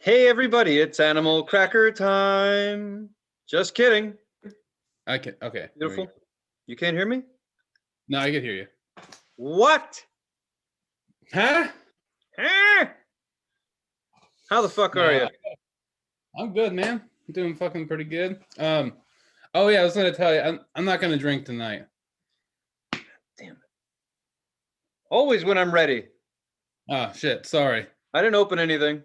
Hey everybody, it's Animal Cracker time. Just kidding. Okay, there we Beautiful. go. You can't hear me? No, I can hear you. What? Huh? Ah! How the fuck are Nah, you? I'm good, man. I'm doing fucking pretty good. Oh yeah, I was gonna tell you, I'm not gonna drink tonight. Damn it. Always when I'm ready. Oh shit, sorry. I didn't open anything.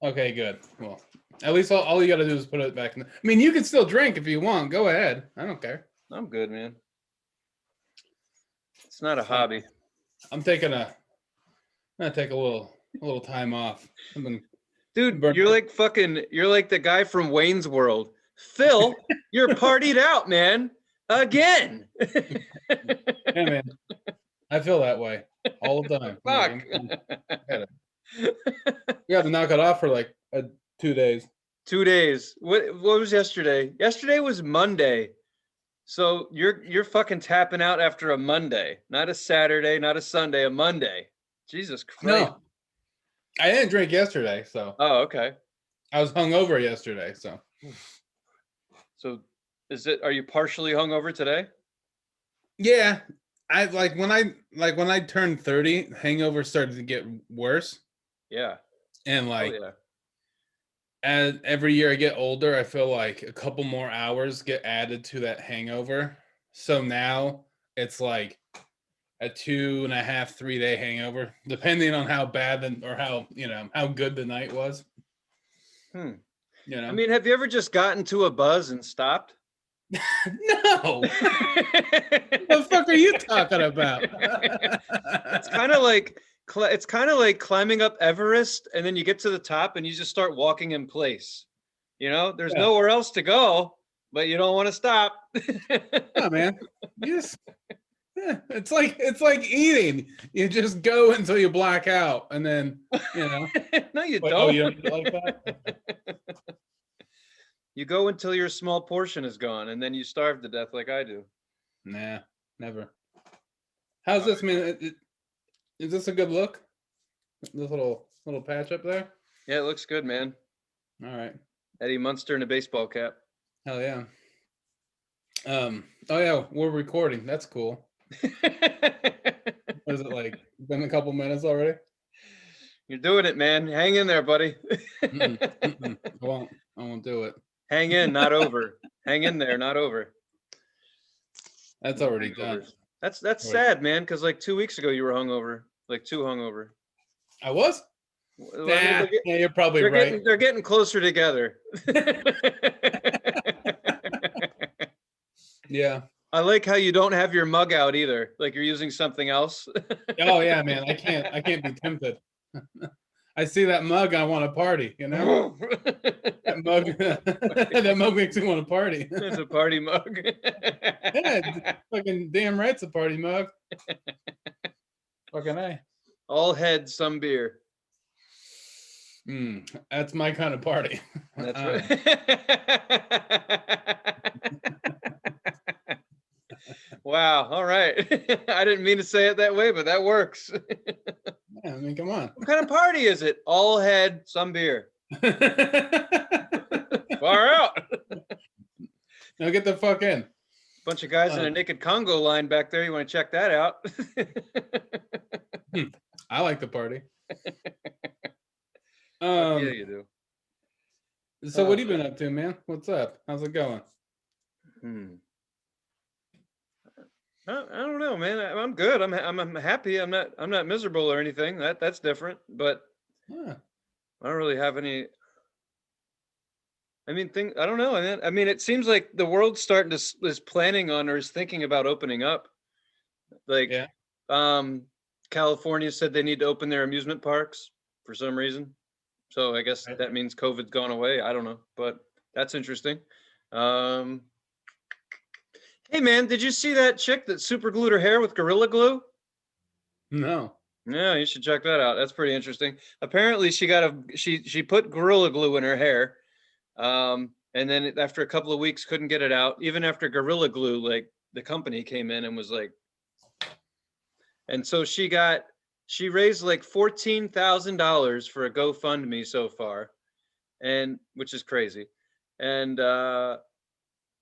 Okay, good. Well, at least all you gotta do is put it back in. I mean, you can still drink if you want. Go ahead. I don't care. I'm good, man. It's not a So, hobby. I'm gonna take a little time off. I've been Dude, burnt. you're like the guy from Wayne's World. Phil, you're partied out, man. Again. Yeah, man. I feel that way all the time. Fuck. We got to knock it off for like 2 days. 2 days. What was yesterday? Yesterday was Monday. So you're fucking tapping out after a Monday, not a Saturday, not a Sunday, a Monday. Jesus Christ. No, I didn't drink yesterday, so Oh, okay. I was hungover yesterday. So are you partially hungover today? Yeah, I when I turned 30, hangovers started to get worse, Yeah. and Oh yeah. as every year I get older, I feel like a couple more hours get added to that hangover. So now it's like a 2.5, 3 day hangover, depending on how bad or how good the night was. I You mean, have you ever just gotten to a buzz and stopped? No. What the fuck are you talking about? It's kind of like climbing up Everest and then you get to the top and you just start walking in place. There's Yeah. nowhere else to go, but you don't want to stop. Oh man, it's like eating. You just go until you black out, and then No, you Wait, don't. oh, you don't do it like that? You go until your small portion is gone, and then you starve to death like I do. Nah, never. How's this, man? Is this a good look? This little patch up there. Yeah, it looks good, man. All right. Eddie Munster in a baseball cap. Hell yeah. Oh yeah, we're recording. That's cool. Was it like been a couple minutes already? You're doing it, man. Hang in there, buddy. I won't do it. Hang in, not over. Hang in there, not over. That's already done. That's sad, man, because like 2 weeks ago you were hungover. Like too hungover. I was? Well, Nah, yeah, you're probably right. They're getting closer together. Yeah. I like how you don't have your mug out either. Like you're using something else. Oh yeah, man. I can't be tempted. I see that mug, I want to party, That mug that mug makes me want to party. It's a party mug. Yeah, fucking damn right it's a party mug. Fucking A. All head, some beer. That's my kind of party. That's right. Wow. All right. I didn't mean to say it that way, but that works. Yeah, I mean, come on. What kind of party is it? All head, some beer. Far out. Now get the fuck in. Bunch of guys in a naked Congo line back there. You want to check that out? I like the party. Yeah, you do. So what have you been up to, man? What's up? How's it going? I don't know, man. I'm good. I'm happy. I'm not miserable or anything. That's different. But I don't really have any. I mean, I don't know. I mean, it seems like the world's starting to is planning on or is thinking about opening up. Like, California said they need to open their amusement parks for some reason. So I guess that means COVID's gone away. I don't know, but that's interesting. Hey man, did you see that chick that super glued her hair with Gorilla Glue? No. Yeah, you should check that out. That's pretty interesting. Apparently she put Gorilla Glue in her hair. And then after a couple of weeks couldn't get it out. Even after Gorilla Glue, like the company came in and was like, and so she raised like $14,000 for a GoFundMe so far. and which is crazy. And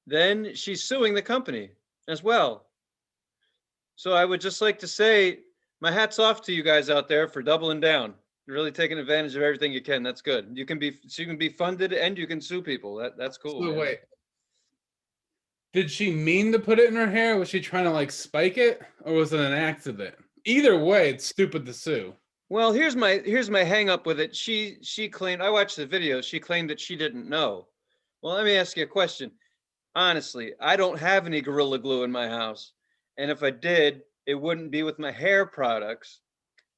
then she's suing the company as well. So I would just like to say, my hat's off to you guys out there for doubling down. You're really taking advantage of everything you can. That's good. You can be funded and you can sue people. That's cool. So Man. wait, did she mean to put it in her hair? Was she trying to like spike it, or was it an accident? Either way, it's stupid to sue. Well, here's my hang up with it. She claimed, I watched the video. She claimed that she didn't know. Well, let me ask you a question. Honestly, I don't have any Gorilla Glue in my house. And if I did, it wouldn't be with my hair products.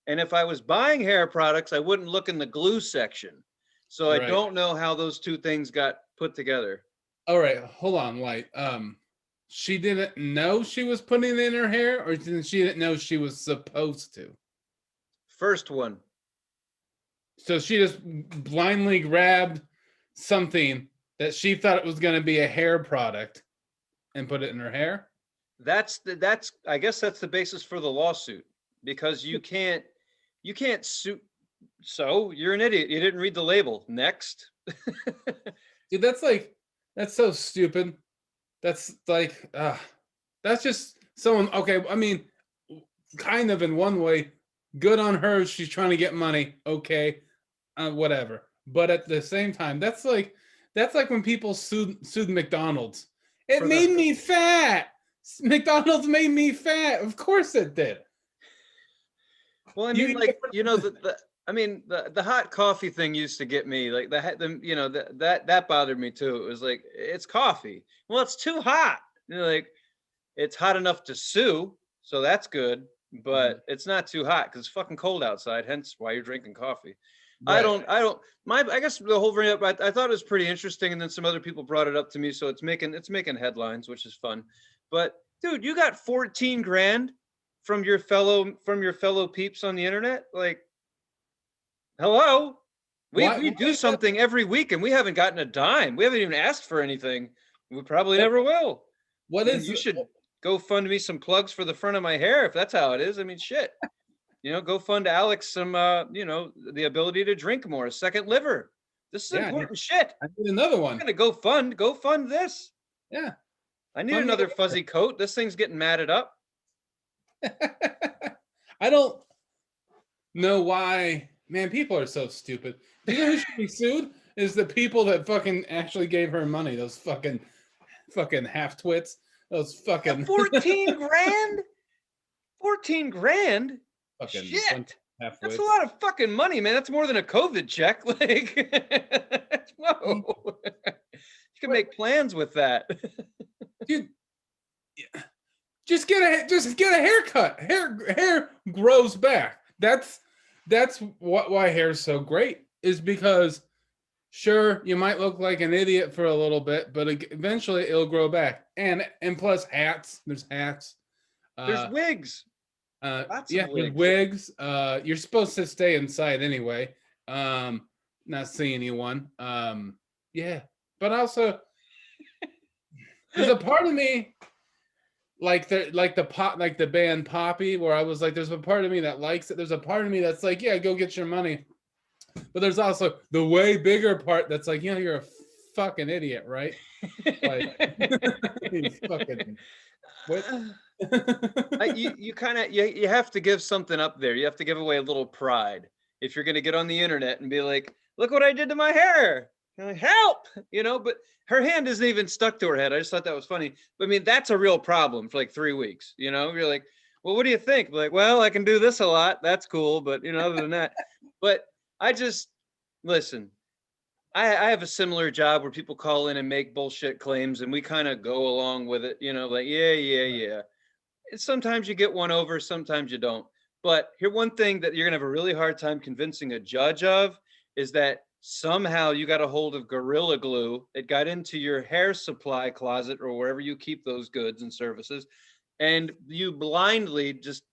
And if I was buying hair products, I wouldn't look in the glue section. So I Right. don't know how those two things got put together. All right, hold on, White. She didn't know she was putting it in her hair, or she didn't know she was supposed to. First one. So she just blindly grabbed something that she thought it was going to be a hair product and put it in her hair. That's I guess that's the basis for the lawsuit, because you can't sue. So you're an idiot. You didn't read the label. Next. Dude, that's so stupid. That's like, that's just someone. Okay, I mean, kind of in one way, good on her. She's trying to get money. Okay, whatever. But at the same time, that's like when people sued McDonald's. It made me fat. McDonald's made me fat. Of course it did. Well, I mean, like, you know, the hot coffee thing used to get me. Like you know, that bothered me too. It was like, it's coffee. Well, it's too hot. You know, like, it's hot enough to sue, so that's good, but it's not too hot because it's fucking cold outside. Hence why you're drinking coffee. Right. I guess the whole bring up, I thought it was pretty interesting, and then some other people brought it up to me, so it's making headlines, which is fun. But dude, you got 14 grand from your fellow peeps on the internet. Like, hello, we do something every week, and we haven't gotten a dime. We haven't even asked for anything. We probably never will. You should go fund me some plugs for the front of my hair if that's how it is. I mean, shit. You know, go fund Alex some, you know, the ability to drink more, a second liver. This is important shit. I need another one. I'm gonna go fund this. Yeah. I need another fuzzy coat. This thing's getting matted up. I don't know why. Man, people are so stupid. Do you know who should be sued? Is the people that fucking actually gave her money. Those fucking half twits. Those fucking 14 grand. 14 grand. Fucking shit. That's a lot of fucking money, man. That's more than a COVID check. Like, whoa. You can make plans with that. Dude, just get a haircut. Hair grows back. That's why hair's so great, is because sure, you might look like an idiot for a little bit, but eventually it'll grow back. And plus hats. There's hats. There's wigs. With wigs. You're supposed to stay inside anyway. Not see anyone. Yeah, but also there's a part of me like the band Poppy, where I was like, there's a part of me that likes it. There's a part of me that's like, yeah, go get your money. But there's also the way bigger part that's like, you know, you're a fucking idiot, right? Like, you fucking what? You have to give something up there. You have to give away a little pride if you're going to get on the internet and be like, look what I did to my hair. You're like, help, you know. But her hand isn't even stuck to her head. I just thought that was funny. But I mean, that's a real problem for like 3 weeks. You know, you're like, well, what do you think? Like, well, I can do this a lot. That's cool. But you know, other than that, but I just listen. I have a similar job where people call in and make bullshit claims, and we kind of go along with it. You know, like, yeah. Sometimes you get one over, sometimes you don't. But here, one thing that you're gonna have a really hard time convincing a judge of is that somehow you got a hold of Gorilla Glue. It got into your hair supply closet or wherever you keep those goods and services, and you blindly just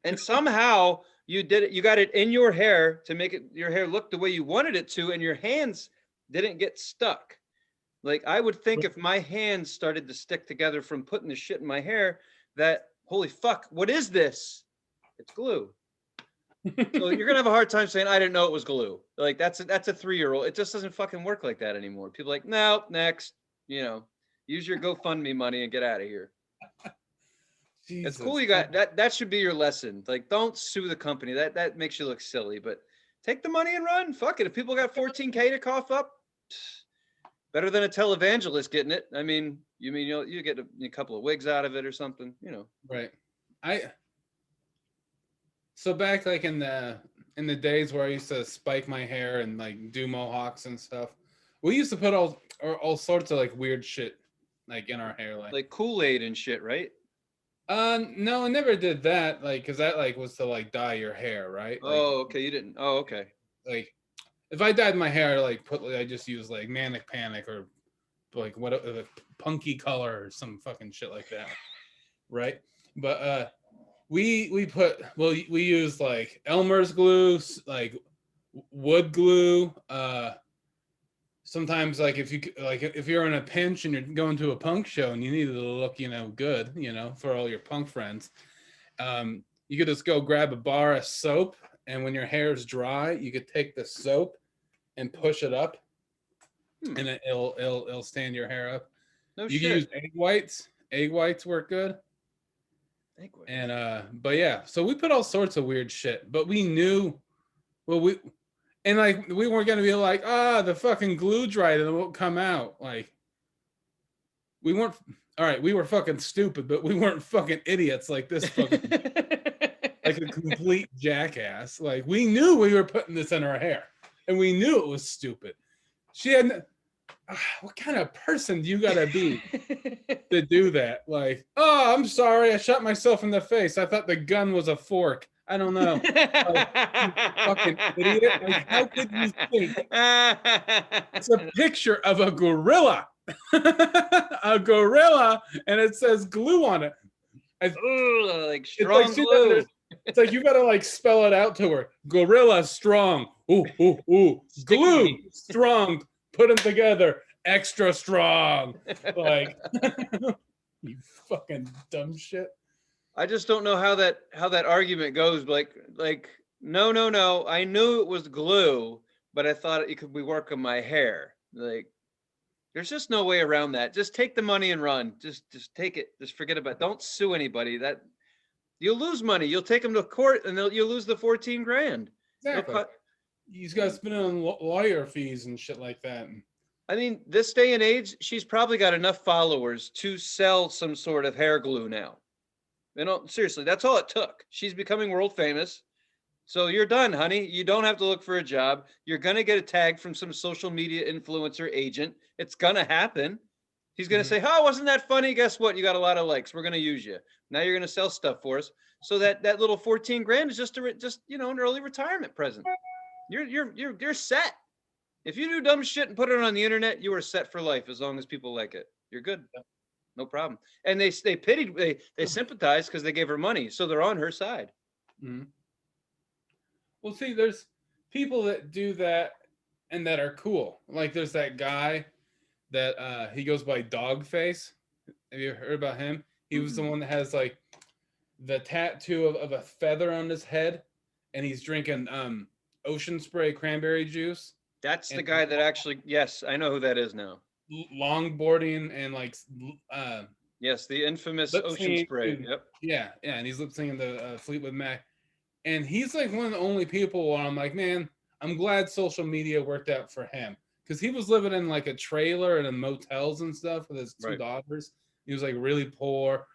and somehow you did it. You got it in your hair to make your hair look the way you wanted it to, and your hands didn't get stuck. Like, I would think if my hands started to stick together from putting the shit in my hair, that, holy fuck, what is this? It's glue. So you're gonna have a hard time saying I didn't know it was glue. Like that's a 3-year-old. It just doesn't fucking work like that anymore. People are like, no, next. You know, use your GoFundMe money and get out of here. It's cool Jesus. you got that. That should be your lesson. Like, don't sue the company. That makes you look silly. But take the money and run. Fuck it. If people got 14K to cough up, better than a televangelist getting it. I mean, you get a couple of wigs out of it or something. You know. Right. I so back like in the days where I used to spike my hair and like do mohawks and stuff, we used to put all sorts of like weird shit like in our hair, Like Kool-Aid and shit, right? No, I never did that, like, because that like was to like dye your hair, right? Oh, okay. You didn't. Oh, okay. Like if I dyed my hair, I just use like Manic Panic or like what a punky color or some fucking shit like that, right? But we use like Elmer's glue, like wood glue. Sometimes like if you're in a pinch and you're going to a punk show and you need to look good for all your punk friends, you could just go grab a bar of soap, and when your hair is dry you could take the soap and push it up, and it'll stand your hair up. No You shit. can use egg whites work good. And but yeah, so we put all sorts of weird shit, but we knew, we weren't gonna be like, the fucking glue dried and it won't come out. Like we weren't. All right, we were fucking stupid, but we weren't fucking idiots like this fucking like a complete jackass. Like we knew we were putting this in our hair, and we knew it was stupid. She had. What kind of person do you gotta be to do that? Like, oh, I'm sorry, I shot myself in the face. I thought the gun was a fork. I don't know. You fucking idiot. Like, how could you think? It's a picture of a gorilla. A gorilla, and it says glue on it. Ooh, like strong it's glue. It's like you gotta like spell it out to her. Gorilla strong. Ooh, ooh, ooh. Glue strong. Put them together, extra strong. Like, you fucking dumb shit. I just don't know how that argument goes. Like, no. I knew it was glue, but I thought it could be work on my hair. Like, there's just no way around that. Just take the money and run. Just take it. Just forget about it. Don't sue anybody. That you'll lose money. You'll take them to court and you'll lose the 14 grand. Exactly. He's got to spend on lawyer fees and shit like that. I mean, this day and age, she's probably got enough followers to sell some sort of hair glue now. Seriously, that's all it took. She's becoming world famous. So you're done, honey. You don't have to look for a job. You're going to get a tag from some social media influencer agent. It's going to happen. He's going to say, oh, wasn't that funny? Guess what? You got a lot of likes. We're going to use you. Now you're going to sell stuff for us. So that little 14 grand is just an early retirement present. You're set. If you do dumb shit and put it on the internet, you are set for life as long as people like it. You're good. No problem. And they sympathize because they gave her money, so they're on her side. Mm-hmm. Well, see, there's people that do that and that are cool. Like there's that guy that he goes by Dogface. Have you heard about him? He was the one that has like the tattoo of a feather on his head, and he's drinking Ocean Spray cranberry juice. That's the guy that actually, yes, I know who that is now. Longboarding and like yes, the infamous Ocean Spray. Yep. Yeah, and he's lip syncing the Fleetwood Mac, and he's like one of the only people where I'm like, man, I'm glad social media worked out for him, because he was living in like a trailer and in motels and stuff with his two daughters. He was like really poor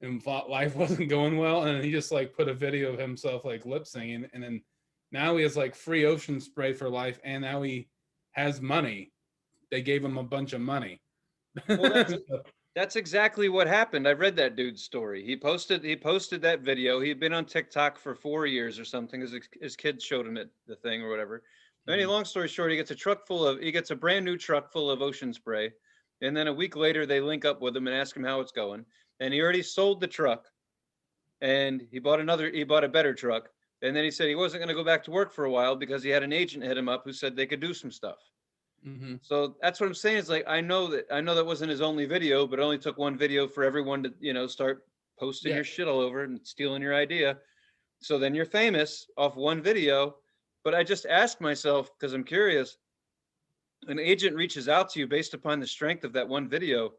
and thought life wasn't going well, and he just like put a video of himself like lip singing, and then now he has like free Ocean Spray for life, and now he has money. They gave him a bunch of money. Well, that's exactly what happened. I read that dude's story. He posted that video. He'd been on TikTok for 4 years or something. His kids showed him the thing or whatever. Any long story short, he gets a brand new truck full of Ocean Spray, and then a week later they link up with him and ask him how it's going. And he already sold the truck, and he bought a better truck. And then he said he wasn't going to go back to work for a while because he had an agent hit him up who said they could do some stuff. Mm-hmm. So that's what I'm saying. It's like, I know that wasn't his only video, but it only took one video for everyone to, start posting your shit all over and stealing your idea. So then you're famous off one video. But I just ask myself, because I'm curious, an agent reaches out to you based upon the strength of that one video.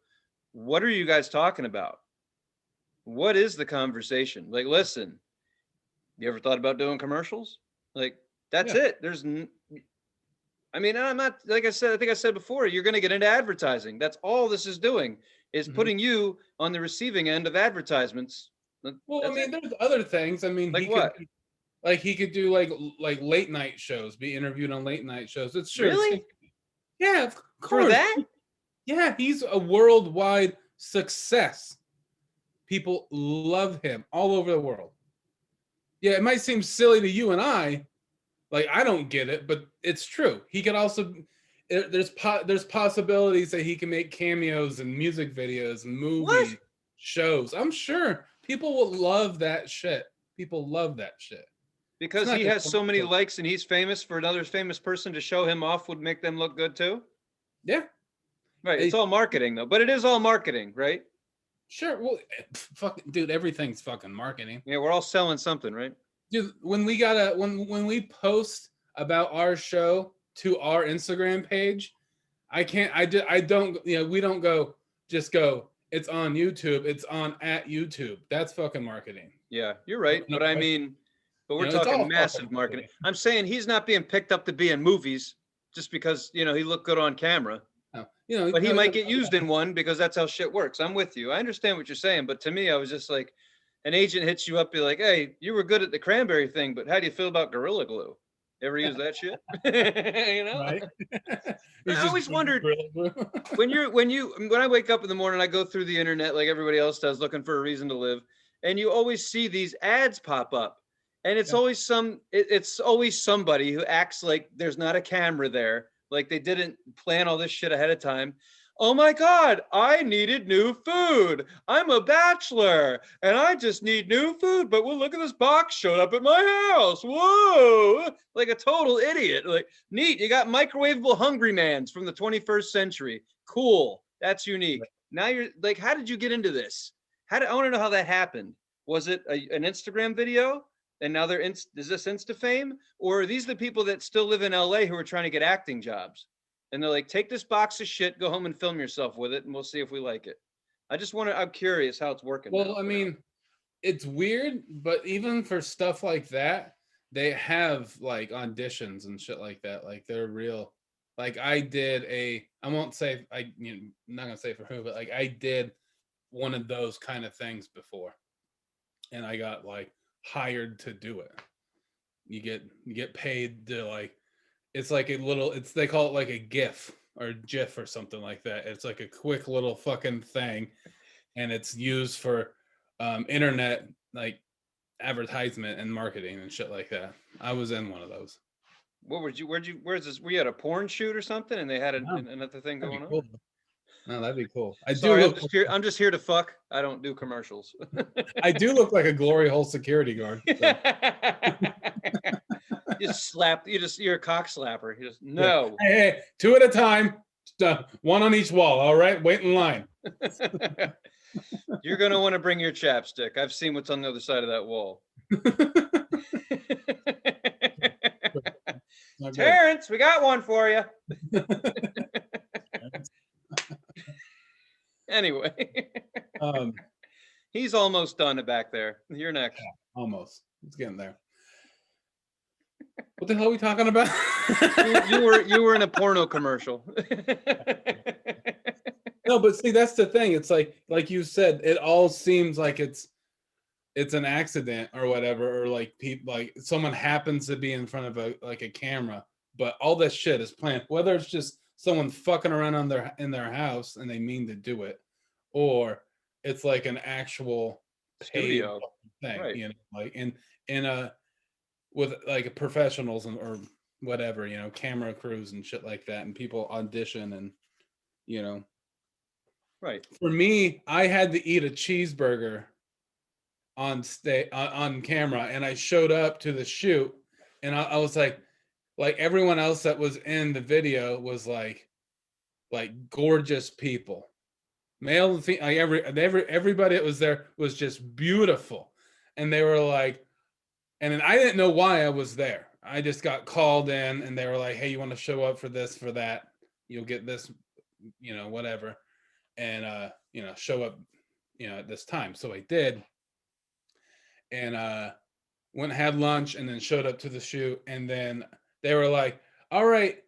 What are you guys talking about? What is the conversation? Like, listen, you ever thought about doing commercials? Like, that's Yeah. it. I mean, I'm not, like I said, I think I said before, you're going to get into advertising. That's all this is doing, is Mhm. putting you on the receiving end of advertisements. Well, I That's mean, it. there's other things. I mean, Like what? he could do like late night shows, be interviewed on late night shows. It's sure, it's Really? yeah, of For course. that? Yeah, he's a worldwide success. People love him all over the world. Yeah, it might seem silly to you and I, like I don't get it, but it's true. He could also there's possibilities that he can make cameos in music videos, What? movies, shows. I'm sure people will love that shit. People love that shit. It's Because not he just has so many commercials. likes and he's famous, for another famous person to show him off would make them look good too? Yeah. Right. It's Hey, all marketing though, but it is all marketing, right? sure. Well, fuck, dude, everything's fucking marketing. Yeah, we're all selling something, right? Dude, when we post about our show to our Instagram page, I don't, we don't go, just go, it's on YouTube, it's on at YouTube. That's fucking marketing. Yeah, you're right. No But I question. mean, but we're It's talking all fucking massive marketing. marketing. I'm saying he's not being picked up to be in movies just because, he looked good on camera. No, But he might get used in one because that's how shit works. I'm with you. I understand what you're saying, but to me, I was just like, an agent hits you up, be like, "Hey, you were good at the cranberry thing, but how do you feel about Gorilla Glue? Ever use that shit?" you know. right? I He's just always wondered when I wake up in the morning, I go through the internet like everybody else does, looking for a reason to live, and you always see these ads pop up, and it's Yeah. always it's always somebody who acts like there's not a camera there, like they didn't plan all this shit ahead of time. Oh my God, I needed new food. I'm a bachelor and I just need new food. But well, look at this box showed up at my house. Whoa, like a total idiot. Like, neat. You got microwavable Hungry Mans from the 21st century. Cool. That's unique. Now you're like, how did you get into this? I want to know how that happened. Was it an Instagram video? And now is this Insta fame? Or are these the people that still live in LA who are trying to get acting jobs? And they're like, take this box of shit, go home and film yourself with it, and we'll see if we like it. I'm curious how it's working now. Well, I mean, it's weird, but even for stuff like that, they have like auditions and shit like that. Like they're real. Like I won't say I'm not gonna say for who, but like I did one of those kind of things before, and I got like hired to do it. You get paid to like, it's like a little, they call it like a GIF or GIF or something like that. It's like a quick little fucking thing, and it's used for internet like advertisement and marketing and shit like that. I was in one of those. Where's this? Were you at a porn shoot or something and they had No, another thing that'd going be on? cool. No, that'd be cool. I do Sorry, look I'm just here to fuck. I don't do commercials. I do look like a glory hole security guard. So. You're a cock slapper. You just, Yeah. no. Hey, two at a time. One on each wall. All right, wait in line. You're gonna want to bring your chapstick. I've seen what's on the other side of that wall. Terrence, we got one for you. Anyway, he's almost done back there. You're next. Almost. It's getting there. What the hell are we talking about? you were in a porno commercial. No, but see, that's the thing. It's like you said, it all seems like it's an accident or whatever, or like people, like someone happens to be in front of a camera, but all this shit is planned. Whether it's just someone fucking around in their house and they mean to do it, or it's like an actual paid Studio thing, right. Like in a with like professionals or whatever, camera crews and shit like that, and people audition and right. For me, I had to eat a cheeseburger on camera, and I showed up to the shoot, and I was like everyone else that was in the video was like gorgeous people, male and female, like everybody that was there was just beautiful, and they were like, And then I didn't know why I was there. I just got called in and they were like, hey, you want to show up for this, for that? You'll get this, whatever. And, show up, at this time. So I did. And went and had lunch and then showed up to the shoot. And then they were like, all right,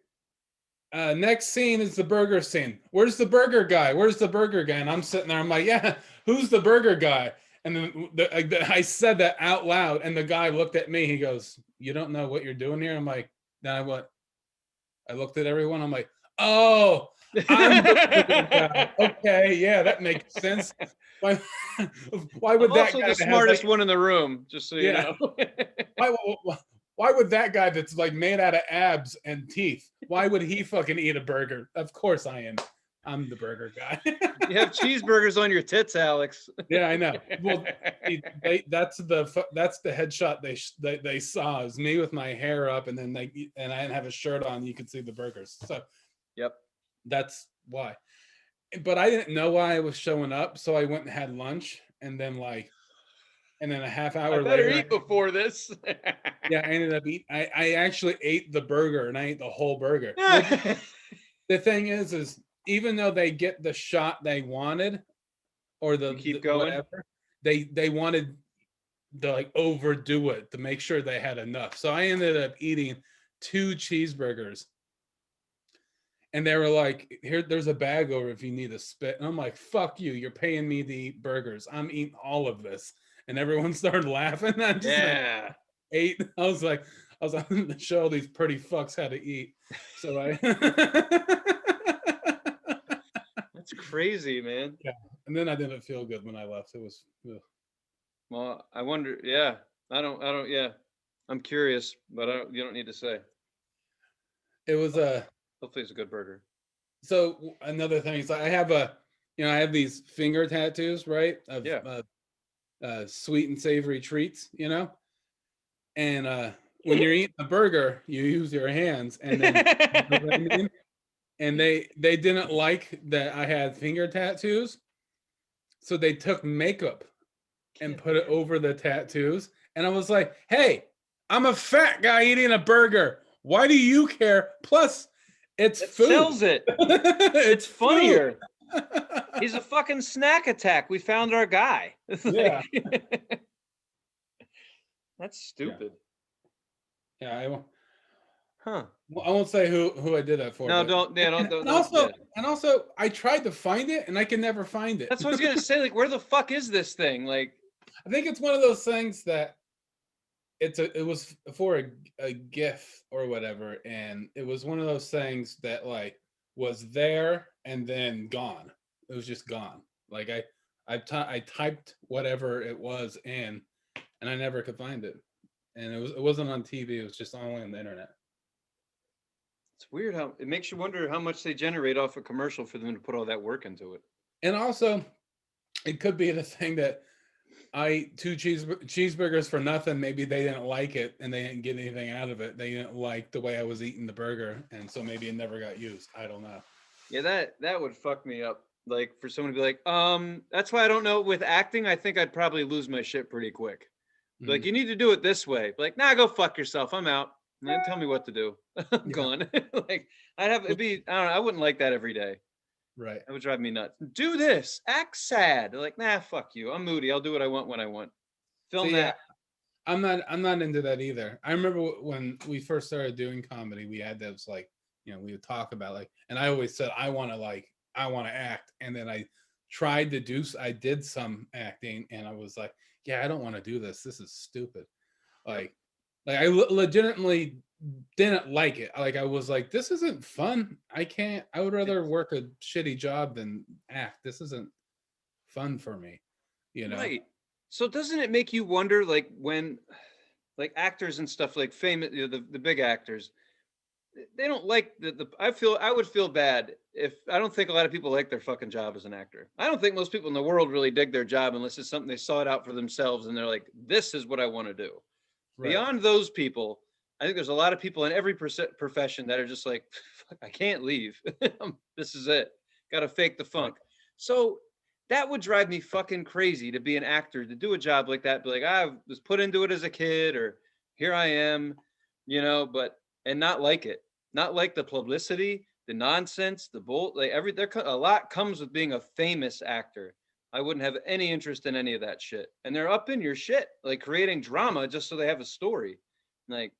next scene is the burger scene. Where's the burger guy? Where's the burger guy? And I'm sitting there, I'm like, yeah, who's the burger guy? And then I said that out loud, and the guy looked at me. He goes, you don't know what you're doing here? I'm like, nah, what? I looked at everyone. I'm like, oh, I'm the burger guy. Okay, yeah, that makes sense. Why, why would I'm that also guy the that has, smartest like, one in the room, just so you yeah. know. Why would that guy that's like made out of abs and teeth, why would he fucking eat a burger? Of course I am. I'm the burger guy. You have cheeseburgers on your tits, Alex. Yeah, I know. Well, that's the headshot they saw is me with my hair up, and then I didn't have a shirt on. You could see the burgers. So Yep. that's why. But I didn't know why I was showing up, so I went and had lunch, and then a half hour I better later, eat before this. yeah, I ended up eating. I actually ate the burger, and I ate the whole burger. The thing is even though they get the shot they wanted, or You keep going. whatever, they wanted to like overdo it to make sure they had enough. So I ended up eating 2 cheeseburgers, and they were like, "Here, there's a bag over if you need a spit." And I'm like, "Fuck you! You're paying me to eat burgers. I'm eating all of this." And everyone started laughing. I just Yeah. ate. I was on the show these pretty fucks how to eat. So I That's crazy, man. yeah, and then I didn't feel good when I left. It was ugh. Well, I wonder. Yeah, yeah, I'm curious, but you don't need to say. It was Hopefully, it's a good burger. so another thing is I have I have these finger tattoos, right? Of Yeah. sweet and savory treats, and when you're eating a burger, you use your hands, and then you know what I mean? And they didn't like that I had finger tattoos, so they took makeup and put it over the tattoos. And I was like, hey, I'm a fat guy eating a burger. Why do you care? Plus, it's It food. sells it. It's funnier. He's a fucking snack attack. We found our guy. It's Yeah. That's stupid. Yeah, Huh. I won't say who I did that for. No, but- don't. Yeah, don't. And also, I tried to find it and I can never find it. That's what I was gonna say. Like, where the fuck is this thing? Like, I think it's one of those things that it was for a gift or whatever, and it was one of those things that like was there and then gone. It was just gone. Like I typed whatever it was in, and I never could find it. And it wasn't on TV. It was just only on the internet. it's weird how it makes you wonder how much they generate off a commercial for them to put all that work into it. And also, it could be the thing that I ate 2 cheeseburgers for nothing. Maybe they didn't like it and they didn't get anything out of it. They didn't like the way I was eating the burger, and so maybe it never got used. I don't know. Yeah, that would fuck me up. Like for someone to be like, that's why I don't know. With acting, I think I'd probably lose my shit pretty quick. Be like, Mhm. you need to do it this way. Be like, nah, go fuck yourself. I'm out. And then tell me what to do. I'm Yeah. gone. Like it'd be, I don't know, I wouldn't like that every day. Right. That would drive me nuts. Do this. Act sad. They're like, nah, fuck you. I'm moody. I'll do what I want when I want. Film See, yeah, that. I'm not into that either. I remember when we first started doing comedy, we had those like, we would talk about like, and I always said I want to act, and then I did some acting, and I was like, yeah, I don't want to do this. This is stupid. Like I legitimately didn't like it. Like I was like, this isn't fun. I would rather work a shitty job than act. This isn't fun for me, Right. So doesn't it make you wonder, like when, like actors and stuff, like famous, the big actors, they don't like I would feel bad if I don't think a lot of people like their fucking job as an actor. I don't think most people in the world really dig their job unless it's something they sought out for themselves and they're like, this is what I want to do. Right. Beyond those people, I think there's a lot of people in every profession that are just like, fuck, I can't leave. This is it. Got to fake the funk. Right. So that would drive me fucking crazy to be an actor, to do a job like that. Be like, I was put into it as a kid, or here I am, but and not like it, not like the publicity, the nonsense, the bull, like a lot comes with being a famous actor. I wouldn't have any interest in any of that shit. And they're up in your shit, like creating drama just so they have a story. Like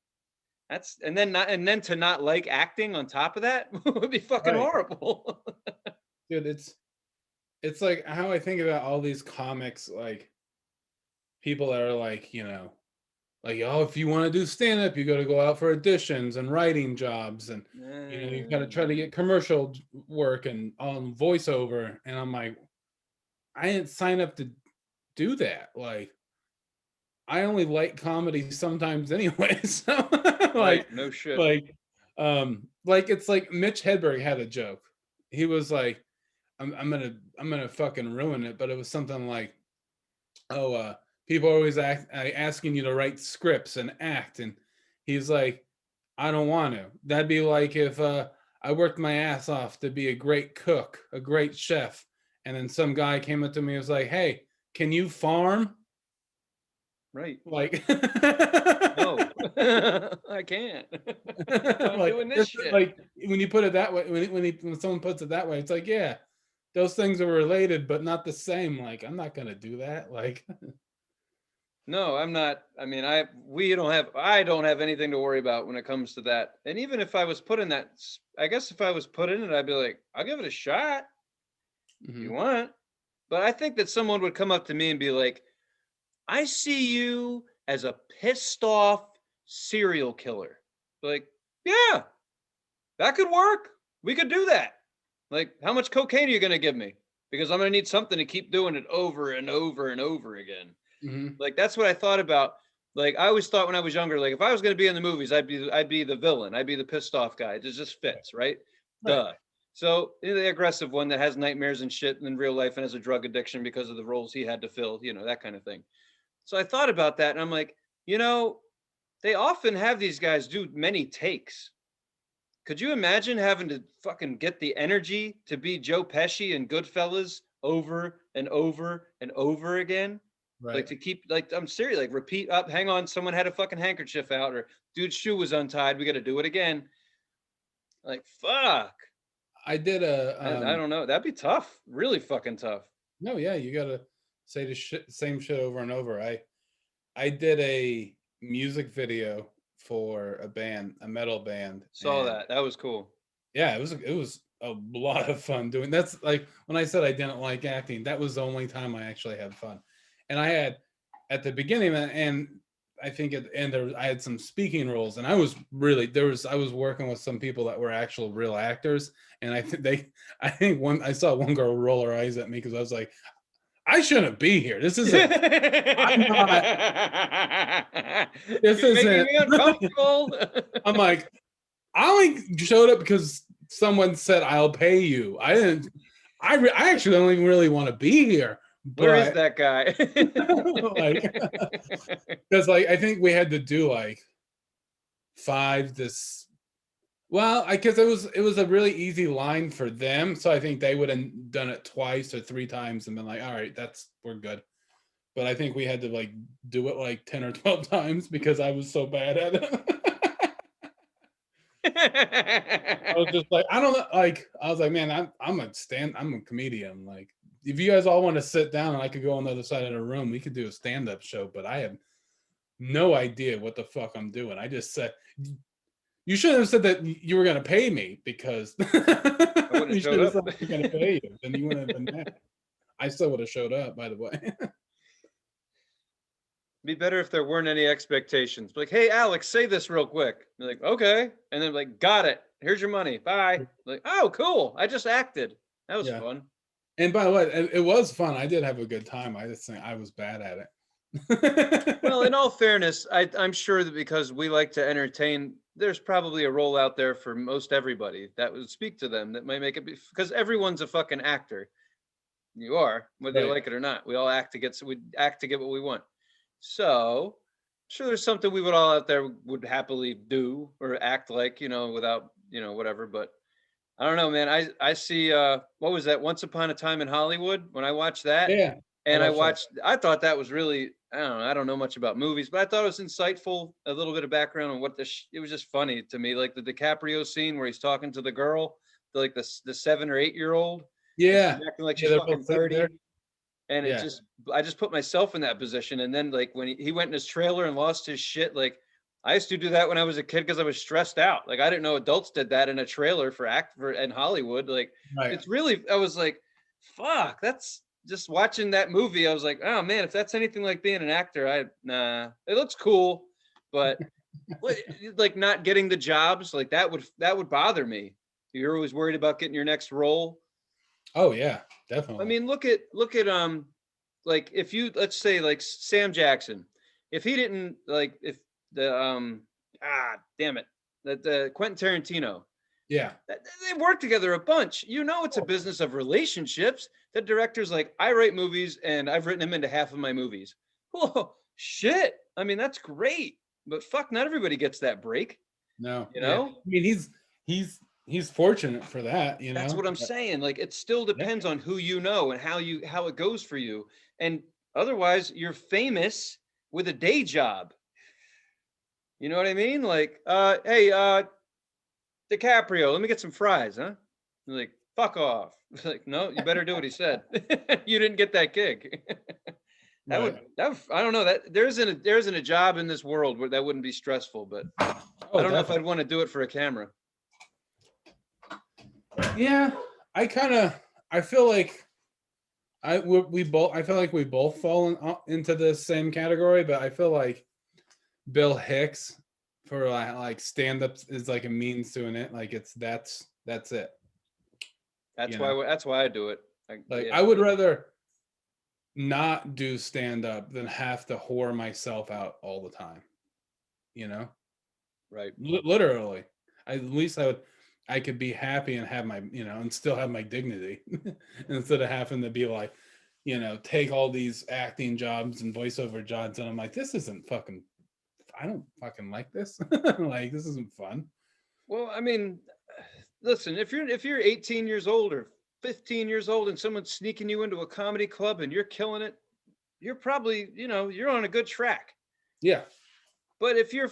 that's and then to not like acting on top of that would be fucking Right. horrible. Dude, it's like how I think about all these comics, like people that are like, like, oh, if you want to do stand up, you got to go out for auditions and writing jobs, and you got to try to get commercial work and voiceover. And I'm like, I didn't sign up to do that. Like, I only like comedy sometimes anyway. So Right, like, no shit. like, like it's like Mitch Hedberg had a joke. He was like, I'm gonna fucking ruin it, but it was something like, oh, people are always asking you to write scripts and act, and he's like, I don't want to. That'd be like if I worked my ass off to be a great cook, a great chef, and then some guy came up to me and was like, hey, can you farm? Right. Like, No, I can't. I'm like, doing this shit. like when you put it that way, when someone puts it that way, it's like, yeah, those things are related, but not the same. Like, I'm not gonna do that. Like, No, I'm not. I mean, I don't have anything to worry about when it comes to that. And even if I was put in that, I guess if I was put in it, I'd be like, I'll give it a shot if you mhm, want. But I think that someone would come up to me and be like, I see you as a pissed off serial killer. Like, yeah, that could work. We could do that. Like, how much cocaine are you going to give me? Because I'm going to need something to keep doing it over and over and over again. mhm, Like, that's what I thought about. Like, I always thought when I was younger, like if I was going to be in the movies, I'd be the villain. I'd be the pissed off guy. It just fits, right? right. Duh. So the aggressive one that has nightmares and shit in real life and has a drug addiction because of the roles he had to fill, that kind of thing. So I thought about that and I'm like, you know, they often have these guys do many takes. Could you imagine having to fucking get the energy to be Joe Pesci and Goodfellas over and over and over again? Like Right. to keep, like, I'm serious, like repeat up, hang on, someone had a fucking handkerchief out, or dude's shoe was untied. We got to do it again. Like, fuck. I did I don't know. That'd be tough. Really fucking tough. no, yeah, you gotta say the same shit over and over. I did a music video for a band, a metal band, Saw and that. That was cool. yeah, it was a lot of fun doing. That's like when I said I didn't like acting, that was the only time I actually had fun. And I had at the beginning and I think at the end I had some speaking roles, and I was really I was working with some people that were actual real actors, and I think I saw one girl roll her eyes at me because I was like, I shouldn't be here. This isn't. I'm not. This You're making isn't. me uncomfortable. I'm like, I only showed up because someone said I'll pay you. I didn't. I actually don't even really want to be here, Where is but that guy? like, because like I think we had to do like five this. Well, I guess it was a really easy line for them, so I think they would have done it twice or three times and been like, all right, we're good. But I think we had to like do it like 10 or 12 times because I was so bad at it. I was just like, I don't know. Like, I was like, man, I'm a comedian. Like, if you guys all want to sit down and I could go on the other side of the room, we could do a stand-up show. But I have no idea what the fuck I'm doing. I just said, you shouldn't have said that you were going to pay me because I wouldn't have you showed should have up. said we're going to pay you. Then you wouldn't have been mad. I still would have showed up, by the way. Be better if there weren't any expectations. Like, hey, Alex, say this real quick. You're like, okay. And then like, got it. Here's your money. Bye. Like, oh, cool. I just acted. That was Yeah. fun. And by the way, it was fun. I did have a good time. I just think I was bad at Well, in it. all fairness, I'm sure that because we like to entertain, there's probably a role out there for most everybody that would speak to them that might make it because everyone's a fucking actor. You are, whether you Right. like it or not. We all act to get what we want. So, sure, there's something we would all out there would happily do or act like, without, whatever. But I don't know, man. I see. What was that? Once Upon a Time in Hollywood. When I watched that, Yeah. And I love Shark watched, I thought that was really, I don't know much about movies, but I thought it was insightful, a little bit of background on what it was just funny to me. Like the DiCaprio scene where he's talking to the girl, like the 7 or 8 year old, and she's Yeah. acting like Yeah, she's they're both fucking sitting 30. there. And Yeah. I just put myself in that position. And then like when he went in his trailer and lost his shit, like I used to do that when I was a kid because I was stressed out. Like I didn't know adults did that in a trailer for in Hollywood. Like Right. it's really, I was like, fuck, that's just watching that movie. I was like, oh man, if that's anything like being an actor, nah, it looks cool, but like not getting the jobs, like that would bother me. You're always worried about getting your next role. Oh yeah, I definitely. mean, look at like if you, let's say like Sam Jackson, if he didn't like, if the damn it, that the Quentin Tarantino, Yeah. they work together a bunch. You know, it's a business of relationships. The director's like, I write movies and I've written him into half of my movies. Whoa, shit. I mean, that's great, but fuck, not everybody gets that break. No. You Yeah. know, I mean, he's fortunate for that, that's what I'm saying. Like, it still Yeah. depends on who you know and how it goes for you. And otherwise, you're famous with a day job. You know what I mean? Like, hey, DiCaprio, let me get some fries, huh? Like, fuck off. Like, no, you better do what he said. You didn't get that gig. Right. I don't know, that there isn't a job in this world where that wouldn't be stressful, but I Oh, don't know if definitely. I'd want to do it for a camera. Yeah. I feel like we both I feel like we both fall into the same category, but I feel like Bill Hicks for like stand-ups is like a means to an end. Like that's it. You know, That's why I do it. like Yeah, I would rather not do stand-up than have to whore myself out all the time. You know, right. Literally. At least I could be happy and have my, and still have my dignity instead of having to be like, take all these acting jobs and voiceover jobs. And I'm like, this isn't fucking, I don't fucking like this. Like, this isn't fun. Well, I mean, listen, if you're 18 years old or 15 years old and someone's sneaking you into a comedy club and you're killing it, you're probably, you're on a good track. Yeah. But if you're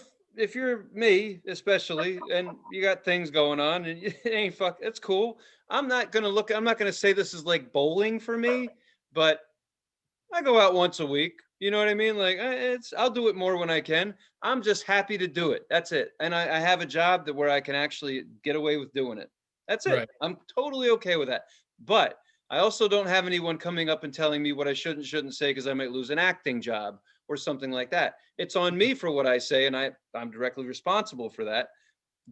me, especially, and you got things going on and it ain't fuck, it's cool. I'm not gonna say this is like bowling for me, but I go out once a week. You know what I mean? Like I'll do it more when I can. I'm just happy to do it. That's it. And I have a job that where I can actually get away with doing it. That's it. Right. I'm totally okay with that. But I also don't have anyone coming up and telling me what I shouldn't say because I might lose an acting job or something like that. It's on me for what I say, and I'm directly responsible for that.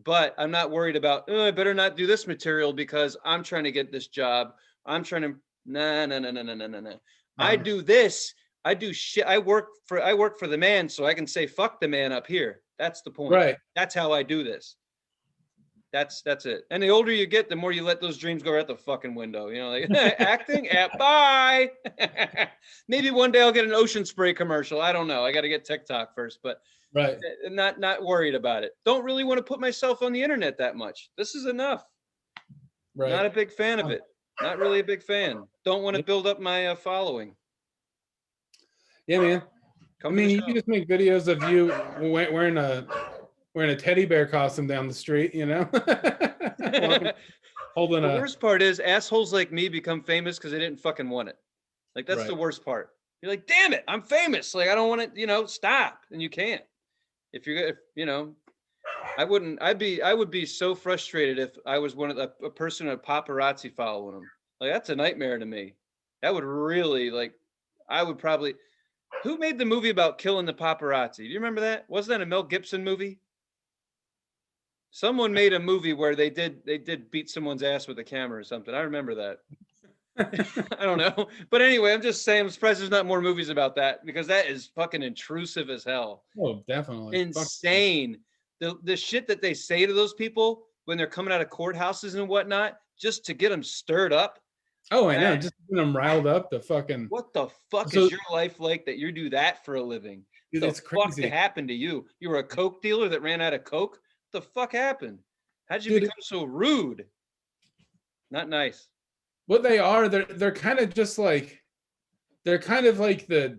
But I'm not worried about, oh, I better not do this material because I'm trying to get this job. I'm trying to, nah, no, no, no, no, no, no, no. I Uh-huh. do this. I do shit. I work for the man so I can say fuck the man up here. That's the point. Right. That's how I do this. That's it. And the older you get, the more you let those dreams go out the fucking window. Like acting, bye. Maybe one day I'll get an Ocean Spray commercial. I don't know. I got to get TikTok first, but Right. not worried about it. Don't really want to put myself on the internet that much. This is enough. Right. Not a big fan of it. Not really a big fan. Don't want to build up my following. Yeah, man. I Come to mean, the you can show. just make videos of you wearing a teddy bear costume down the street, Walking, holding The a worst part is assholes like me become famous because they didn't fucking want it. Like that's the right. worst part. You're like, damn it, I'm famous. Like I don't want to, stop, and you can't. If I would be so frustrated if I was a person of paparazzi following them. Like that's a nightmare to me. That would really like. I would probably. Who made the movie about killing the paparazzi? Do you remember that? Wasn't that a Mel Gibson movie? Someone made a movie where they did beat someone's ass with a camera or something. I remember that. I don't know. But anyway, I'm just saying I'm surprised there's not more movies about that because that is fucking intrusive as hell. Oh, definitely. Fuck. Insane. The shit that they say to those people when they're coming out of courthouses and whatnot, just to get them stirred up. Oh, I know. Man, Just getting them riled up to fucking. what the fuck So, is your life like that you do that for a living? dude, The it's fuck crazy, happened to you? You were a coke dealer that ran out of coke? What the fuck happened? How'd you dude. become so rude? Not nice. What they are, they're kind of just like they're kind of like the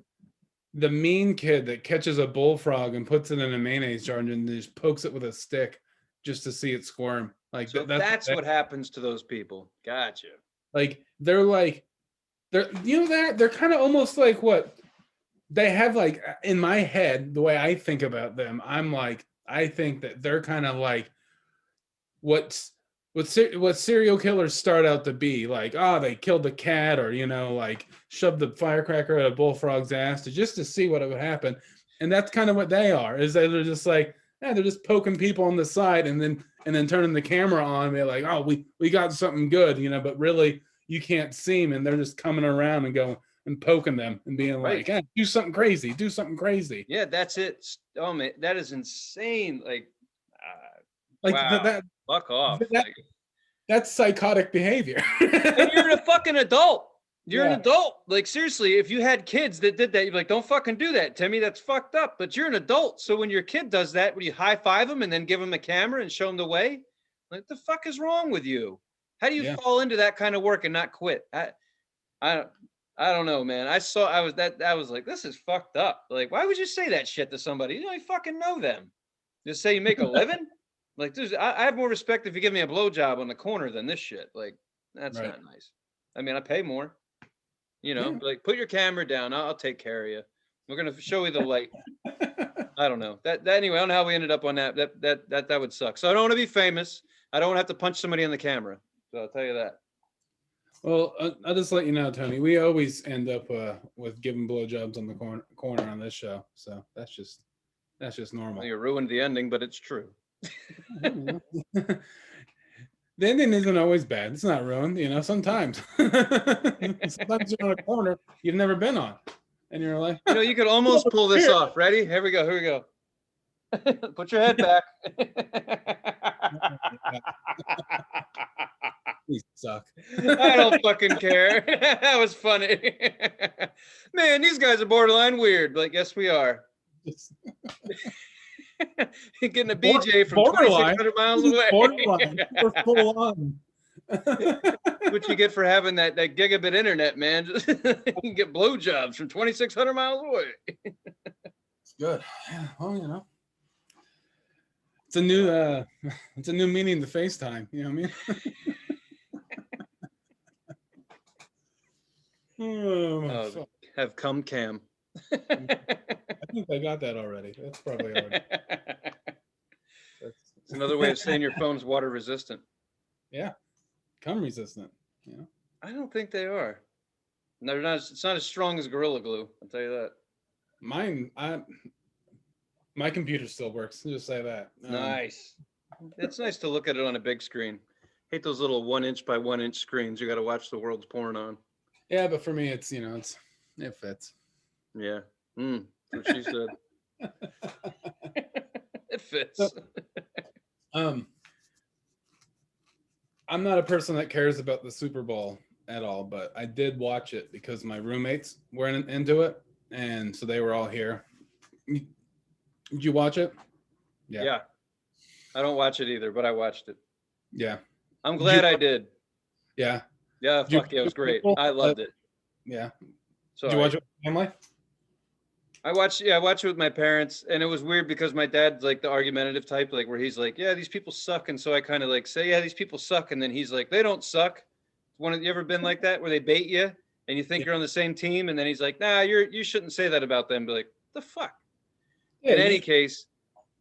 mean kid that catches a bullfrog and puts it in a mayonnaise jar and then just pokes it with a stick just to see it squirm. Like So that's that's what happens to those people. Gotcha. they're like they're you know that they're kind of almost like what they have like in my head, the way I think about them, I'm like I think that they're kind of like what's what serial killers start out to be like. Oh, they killed the cat, or like shoved the firecracker at a bullfrog's ass just to see what would happen. And that's kind of what they are, is that they're just like, they're just poking people on the side and then turning the camera on and be like, oh, we got something good, but really you can't see them, and they're just coming around and going and poking them and being Right. like, do something crazy, do something crazy. Yeah, that's it. Oh man, that is insane. Like, Like wow, that fuck off. that Like, that's psychotic behavior. and you're a fucking adult. You're an Yeah. adult. Like, seriously, if you had kids that did that, you'd be like, don't fucking do that, Timmy. That's fucked up. But you're an adult. So when your kid does that, would you high five him and then give him a camera and show him the way? Like, the fuck is wrong with you? How do you Yeah. fall into that kind of work and not quit? I don't I don't know, man. I was like, this is fucked up. Like, why would you say that shit to somebody? You don't even fucking know them. Just say you make a living? Like, dude, I have more respect if you give me a blowjob on the corner than this shit. Like, that's Right. not nice. I mean, I pay more. Yeah. Like, put your camera down. I'll take care of you. We're gonna show you the light. I don't know. That anyway. I don't know how we ended up on that. That would suck. So I don't want to be famous. I don't want to have to punch somebody on the camera. So I'll tell you that. Well, I'll just let you know, Tony. We always end up with giving blowjobs on the corner on this show, so that's just normal. Well, you ruined the ending, but it's true. The ending isn't always bad. It's not ruined, sometimes. Sometimes you're on a corner you've never been on, and you're like, You could almost pull this off. Ready? Here we go. Here we go. Put your head back. "We suck." I don't fucking care. That was funny. Man, these guys are borderline weird. Like, yes, we are. Getting a BJ from Borderline. 2,600 miles away. Borderline. We're full on. What you get for having that gigabit internet, man. You can get blowjobs from 2,600 miles away. It's good. Yeah, well, it's a new meaning to FaceTime. You know what I mean? Oh, Fuck. have come cam. I think I got that already. That's probably already. It's another way of saying your phone's water resistant. Yeah, cum resistant. I don't think they are. No, they're not. It's not as strong as Gorilla Glue. I'll tell you that. My computer still works. Just say that. Nice. It's nice to look at it on a big screen. Hate those little 1-inch by 1-inch screens you got to watch the world's porn on. Yeah, but for me, it fits. Yeah. That's what she said. It fits. I'm not a person that cares about the Super Bowl at all, but I did watch it because my roommates were into it, and so they were all here. Did you watch it? Yeah. I don't watch it either, but I watched it. Yeah. I'm glad I did. Yeah. Yeah, fuck yeah, it was great. I loved it. Yeah. So Did you watch it with your family? I watched it with my parents, and it was weird because my dad's like the argumentative type, like where he's like, yeah, these people suck. And so I kind of like say, yeah, these people suck. And then he's like, they don't suck. You ever been like that where they bait you and you think you're on the same team? And then he's like, nah, you shouldn't say that about them. Be like, the fuck? Yeah, In any case,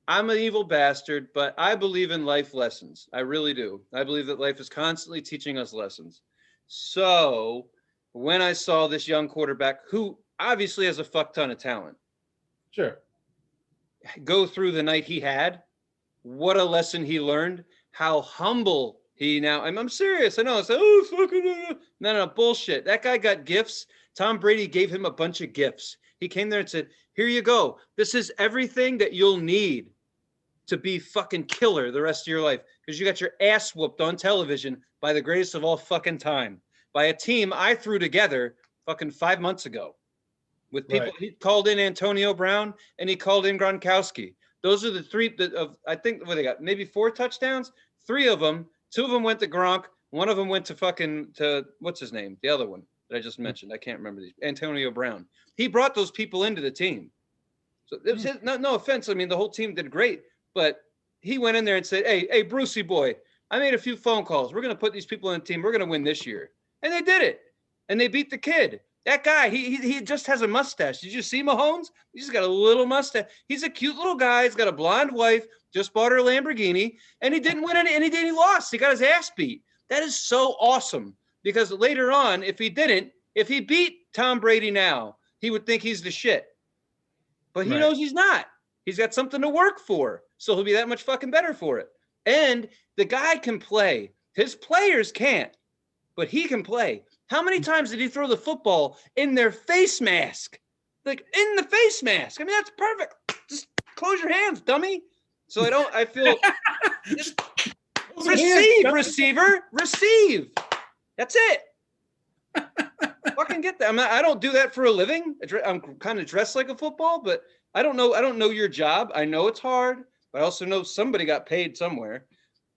I'm an evil bastard, but I believe in life lessons. I really do. I believe that life is constantly teaching us lessons. So when I saw this young quarterback who obviously has a fuck ton of talent sure. go through the night he had, what a lesson he learned, how humble he now, I'm serious. I know it's like, oh, fucking, no, bullshit. That guy got gifts. Tom Brady gave him a bunch of gifts. He came there and said, here you go. This is everything that you'll need to be fucking killer the rest of your life, because you got your ass whooped on television by the greatest of all fucking time, by a team I threw together fucking 5 months ago with people. Right. He called in Antonio Brown and he called in Gronkowski. Those are the three of, I think, what they got, maybe 4 touchdowns. 3 of them, 2 of them went to Gronk. 1 of them went to what's his name? The other one. that I just mentioned. I can't remember these. Antonio Brown. He brought those people into the team. So it was his, no offense. I mean, the whole team did great, but he went in there and said, "Hey, Brucey boy, I made a few phone calls. We're going to put these people in the team. We're going to win this year." And they did it. And they beat the kid. That guy, he just has a mustache. Did you see Mahomes? He's just got a little mustache. He's a cute little guy. He's got a blonde wife, just bought her a Lamborghini, and he didn't win any, and he lost. He got his ass beat. That is so awesome, because later on, if he beat Tom Brady now, he would think he's the shit. But he knows he's not. He's got something to work for, so he'll be that much fucking better for it. And the guy can play. His players can't, but he can play. How many times did he throw the football in their face mask? Like, in the face mask. I mean, that's perfect. Just close your hands, dummy. So I feel just receive. That's it. Fucking get that. I don't do that for a living. I'm kind of dressed like a football, but I don't know your job. I know it's hard, but I also know somebody got paid somewhere.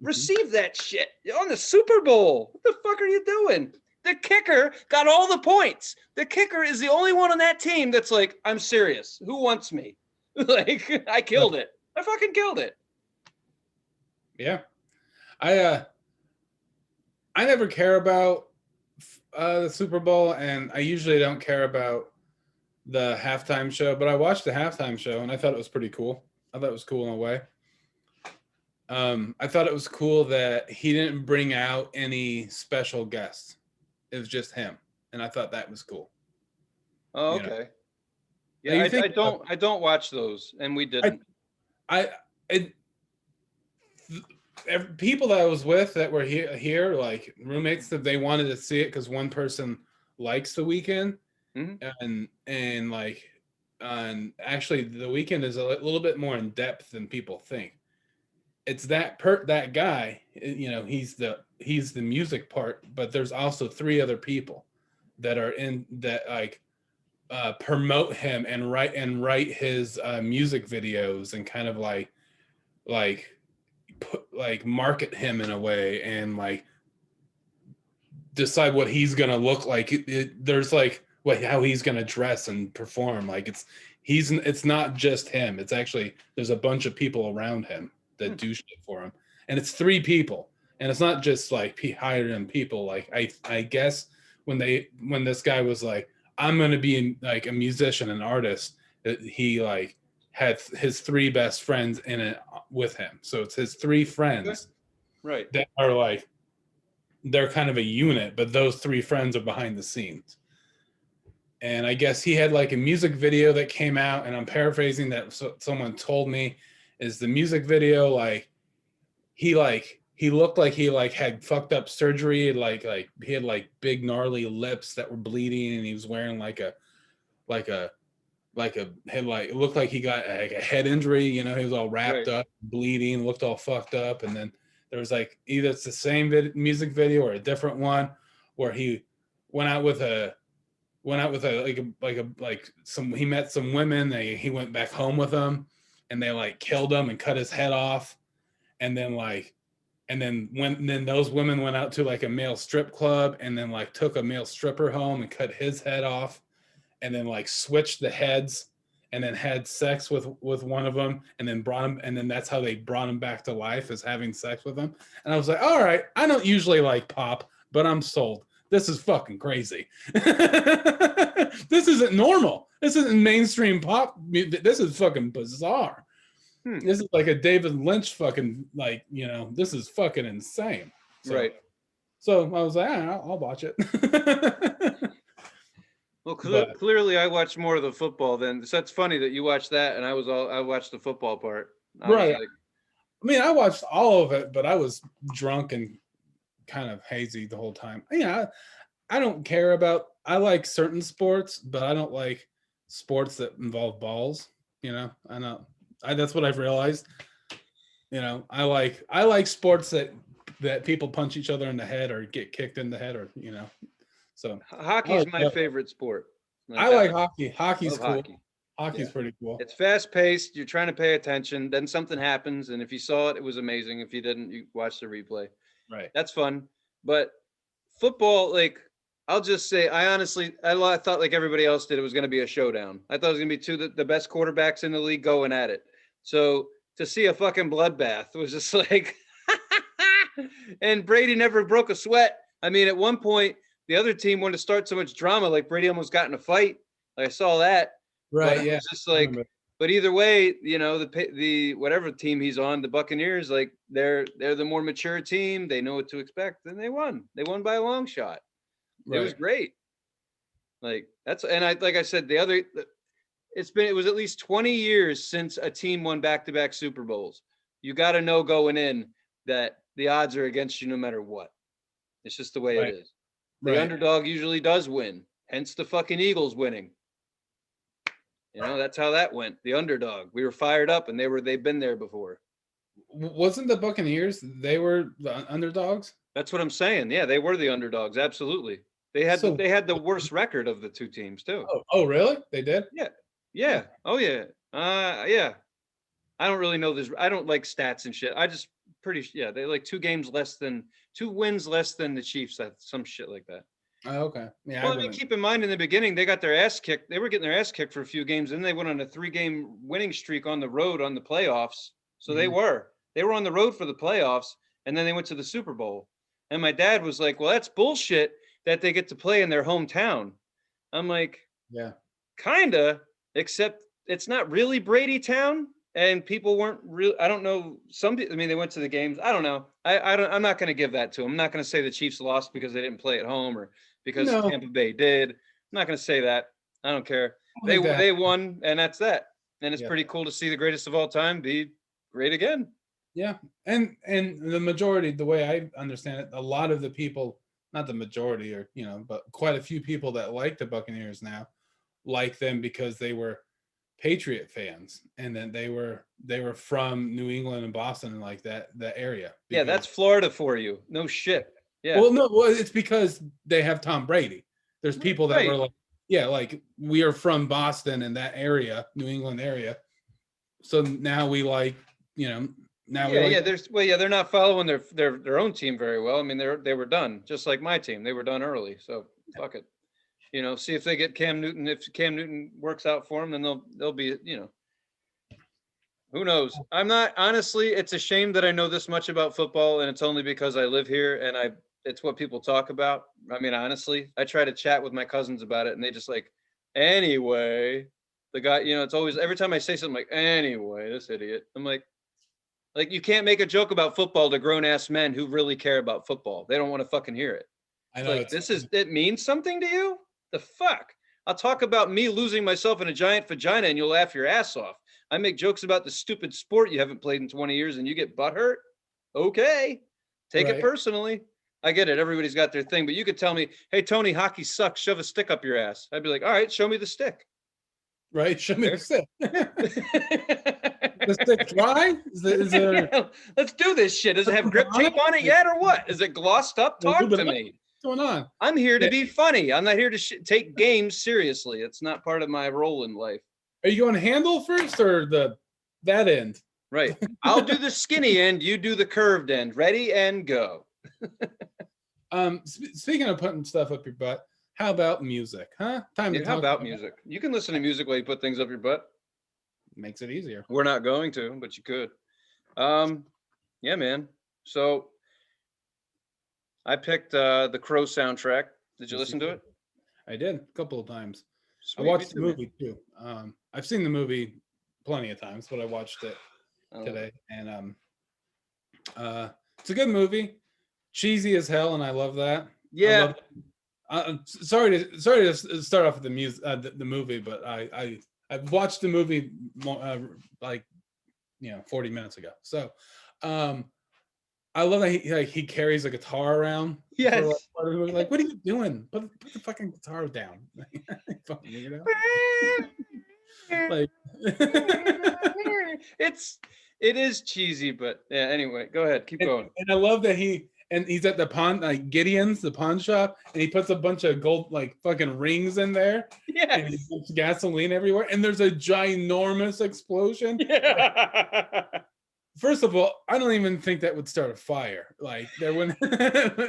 Receive that shit. You're on the Super Bowl. What the fuck are you doing? The kicker got all the points. The kicker is the only one on that team that's like, I'm serious. Who wants me? Like, I killed it. I fucking killed it. Yeah. I never care about the Super Bowl, and I usually don't care about the halftime show, but I watched the halftime show and I thought it was pretty cool. I thought it was cool in a way. I thought it was cool that he didn't bring out any special guests. It was just him, and I thought that was cool. Oh, okay. Yeah, I don't watch those, and we didn't. People that I was with that were here, like roommates, that they wanted to see it because one person likes The Weeknd, and actually The Weeknd is a little bit more in depth than people think. It's that guy, he's the music part, but there's also 3 other people that are in that, like, promote him and write his music videos and kind of like market him in a way and like decide what he's gonna look like. There's like how he's gonna dress and perform. Like it's not just him. It's actually there's a bunch of people around him that do shit for him, and it's 3 people, and it's not just like he hired him people. Like I guess when this guy was like, I'm gonna be like a musician, an artist, that he like had his 3 best friends in it with him. So it's his 3 friends, right? That are like, they're kind of a unit, but those 3 friends are behind the scenes. And I guess he had like a music video that came out, and I'm paraphrasing that. Someone told me is the music video he looked like he like had fucked up surgery, like he had like big gnarly lips that were bleeding, and he was wearing it looked like he got like a head injury, he was all wrapped up, bleeding, looked all fucked up. And then there was like either it's the same music video or a different one where he went out with he met some women, he went back home with them, and they like killed him and cut his head off. And then those women went out to like a male strip club and then like took a male stripper home and cut his head off, and then like switched the heads, and then had sex with one of them, and then brought him, and then that's how they brought him back to life, is having sex with him. And I was like, all right, I don't usually like pop, but I'm sold. This is fucking crazy. This isn't normal. This isn't mainstream pop. This is fucking bizarre. This is like a David Lynch fucking, like, this is fucking insane. So I was like, I'll watch it. Well, clearly I watched more of the football then. So that's funny that you watched that, and I watched the football part. Right. I watched all of it, but I was drunk and kind of hazy the whole time. I don't care about. I like certain sports, but I don't like sports that involve balls. I know. That's what I've realized. I like sports that people punch each other in the head or get kicked in the head, or So hockey's my favorite sport. I like hockey. Hockey's cool. Hockey. Hockey's pretty cool. It's fast paced. You're trying to pay attention. Then something happens, and if you saw it, it was amazing. If you didn't, you watch the replay. Right. That's fun. But football, like, I'll just say, I thought like everybody else did, it was going to be a showdown. I thought it was going to be the best quarterbacks in the league going at it. So to see a fucking bloodbath was just like, and Brady never broke a sweat. I mean, at one point, the other team wanted to start so much drama, like Brady almost got in a fight. Like I saw that. Right. But it Yeah. was just like, but either way, you know, the whatever team he's on, the Buccaneers, like they're the more mature team. They know what to expect, and they won. They won by a long shot. It was Right. great. Like that's, and like I said, it was at least 20 years since a team won back-to-back Super Bowls. You got to know going in that the odds are against you no matter what. It's just the way Right. it is. The Right. underdog usually does win. Hence the fucking Eagles winning. You know, that's how that went. The underdog. We were fired up, and they've been there before. Wasn't the Buccaneers? They were the underdogs. That's what I'm saying. Yeah, they were the underdogs. Absolutely. They had So- the worst record of the two teams too. Oh, really? They did? Yeah. Oh yeah. Yeah. I don't really know this. I don't like stats and shit. I just yeah. They like 2 wins less than the Chiefs. That's some shit like that. Oh, okay. Yeah. Well, I mean, keep in mind in the beginning they got their ass kicked. They were getting their ass kicked for a few games, and then they went on a 3-game winning streak on the road on the playoffs. So they were on the road for the playoffs, and then they went to the Super Bowl. And my dad was like, "Well, that's bullshit that they get to play in their hometown." I'm like, yeah. kinda, except it's not really Brady town, and people weren't real. I don't know. I mean, they went to the games. I don't know. I'm not going to give that to them. I'm not going to say the Chiefs lost because they didn't play at home or because Tampa Bay did. I'm not going to say that. I don't care. They won, and that's that. And it's pretty cool to see the greatest of all time be great again. Yeah, and the majority, the way I understand it, a lot of the people, not the majority, or but quite a few people that like the Buccaneers now like them because they were Patriot fans, and then they were from New England and Boston and like that area. Yeah, that's Florida for you. No shit. Yeah. Well, no, it's because they have Tom Brady. There's people that were like, like we are from Boston and that area, New England area. So now we like, now they're not following their own team very well. I mean, they were done just like my team. They were done early. So fuck it. See if they get Cam Newton. If Cam Newton works out for them, then they'll be, who knows? I'm not, honestly, it's a shame that I know this much about football, and it's only because I live here and it's what people talk about. I mean, honestly, I try to chat with my cousins about it, and they just like, anyway, the guy, it's always, every time I say something like, anyway, this idiot, I'm like, you can't make a joke about football to grown ass men who really care about football. They don't want to fucking hear it. I know it means something to you? The fuck? I'll talk about me losing myself in a giant vagina and you'll laugh your ass off. I make jokes about the stupid sport you haven't played in 20 years and you get butthurt. Okay. Take it personally. I get it. Everybody's got their thing, but you could tell me, hey, Tony, hockey sucks. Shove a stick up your ass. I'd be like, all right, show me the stick. Right. Show me the stick. The stick dry? Is there... Let's do this shit. Does it have grip tape on it yet or what? Is it glossed up? Talk to me. What's going on? I'm here to be funny. I'm not here to take games seriously. It's not part of my role in life. Are you going handle first or that end? Right. I'll do the skinny end. You do the curved end. Ready and go. Speaking of putting stuff up your butt, how about music? Huh? How about music? You can listen to music while you put things up your butt. Makes it easier. We're not going to, but you could. Yeah, man. So I picked the Crow soundtrack. Did you listen to it? I did a couple of times. Sweet, I watched the movie too. I've seen the movie plenty of times, but I watched it today, and it's a good movie. Cheesy as hell, and I love that. Yeah. Sorry to start off with the music, the movie, but I watched the movie 40 minutes ago. So, I love that he carries a guitar around. Yes. Like, what are you doing? Put the fucking guitar down. Like, it is cheesy, but yeah. Anyway, go ahead, keep going. And I love that he's at the pawn, like Gideon's, the pawn shop, and he puts a bunch of gold, like fucking rings in there. Yeah. And he puts gasoline everywhere, and there's a ginormous explosion. Yeah. First of all, I don't even think that would start a fire. Like there wouldn't,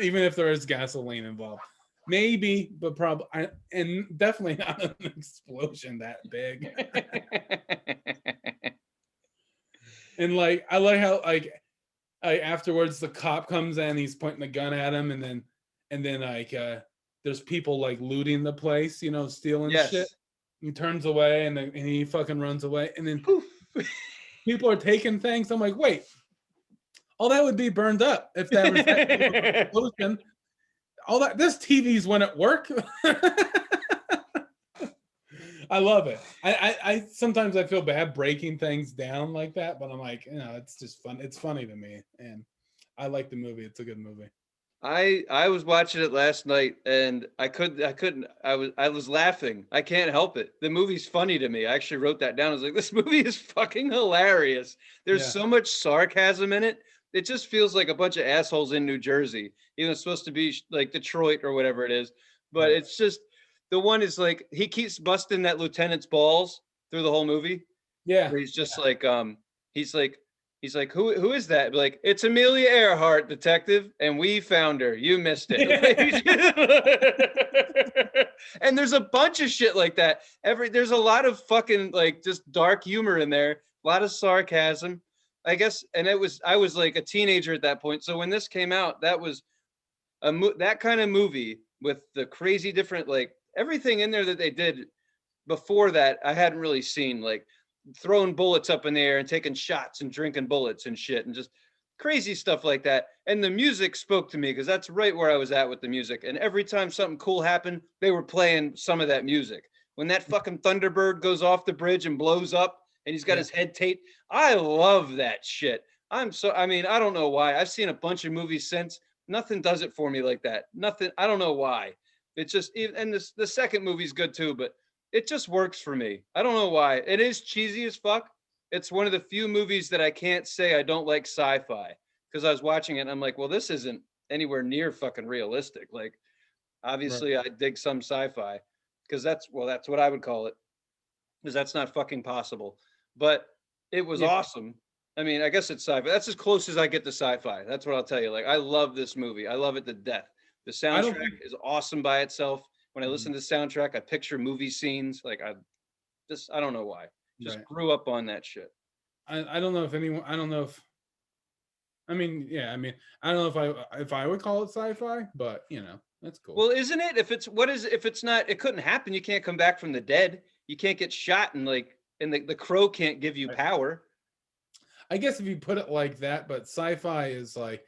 even if there is gasoline involved. maybe, but probably, and definitely not an explosion that big. And like, I like how like afterwards the cop comes in, he's pointing the gun at him, and then like there's people like looting the place, you know, stealing shit. Yes. He turns away and he fucking runs away, and then Poof. people are taking things. I'm like, wait, all that would be burned up if there was that explosion. All that, this TV's when at work. I love it. I sometimes I feel bad breaking things down like that, but I'm like, you know, it's just fun. It's funny to me, and I like the movie. It's a good movie. I was watching it last night and I was laughing. I can't help it. The movie's funny to me. I actually wrote that down. I was like, this movie is fucking hilarious. There's Yeah. so much sarcasm in it. It just feels like a bunch of assholes in New Jersey. Even it's supposed to be like Detroit or whatever it is. But Right. it's just the one is like he keeps busting that lieutenant's balls through the whole movie. Yeah. Where he's just like he's like he's like who is that? Like it's Amelia Earhart, detective, and we found her. You missed it. And there's a bunch of shit like that. There's a lot of fucking like just dark humor in there, a lot of sarcasm. I guess, and I was like a teenager at that point. So when this came out, that was that kind of movie with the crazy different like everything in there that they did before that I hadn't really seen, like throwing bullets up in the air and taking shots and drinking bullets and shit and just crazy stuff like that. And the music spoke to me because that's right where I was at with the music. And every time something cool happened, they were playing some of that music. When that fucking Thunderbird goes off the bridge and blows up and he's got Yeah. his head taped, I love that shit. I mean, I don't know why. I've seen a bunch of movies since. Nothing does it for me like that. Nothing. I don't know why. It's just, and the second movie's good too, but it just works for me. I don't know why. It is cheesy as fuck. It's one of the few movies that I can't say I don't like sci-fi because I was watching it and I'm like, well, this isn't anywhere near fucking realistic. Like, Right. obviously, I dig some sci-fi because that's what I would call it because that's not fucking possible. But it was Yeah. awesome. I mean, I guess it's sci-fi. That's as close as I get to sci-fi. That's what I'll tell you. Like, I love this movie. I love it to death. The I don't soundtrack think. is awesome by itself. When I Mhm. listen to the soundtrack, I picture movie scenes. Like I don't know why. Just Right. grew up on that shit. I don't know if anyone. I don't know if. I mean, yeah. I mean, I don't know if I would call it sci-fi, but you know, that's cool. Well, isn't it? If it's not, it couldn't happen. You can't come back from the dead. You can't get shot and like and the crow can't give you power. I guess if you put it like that, but sci-fi is like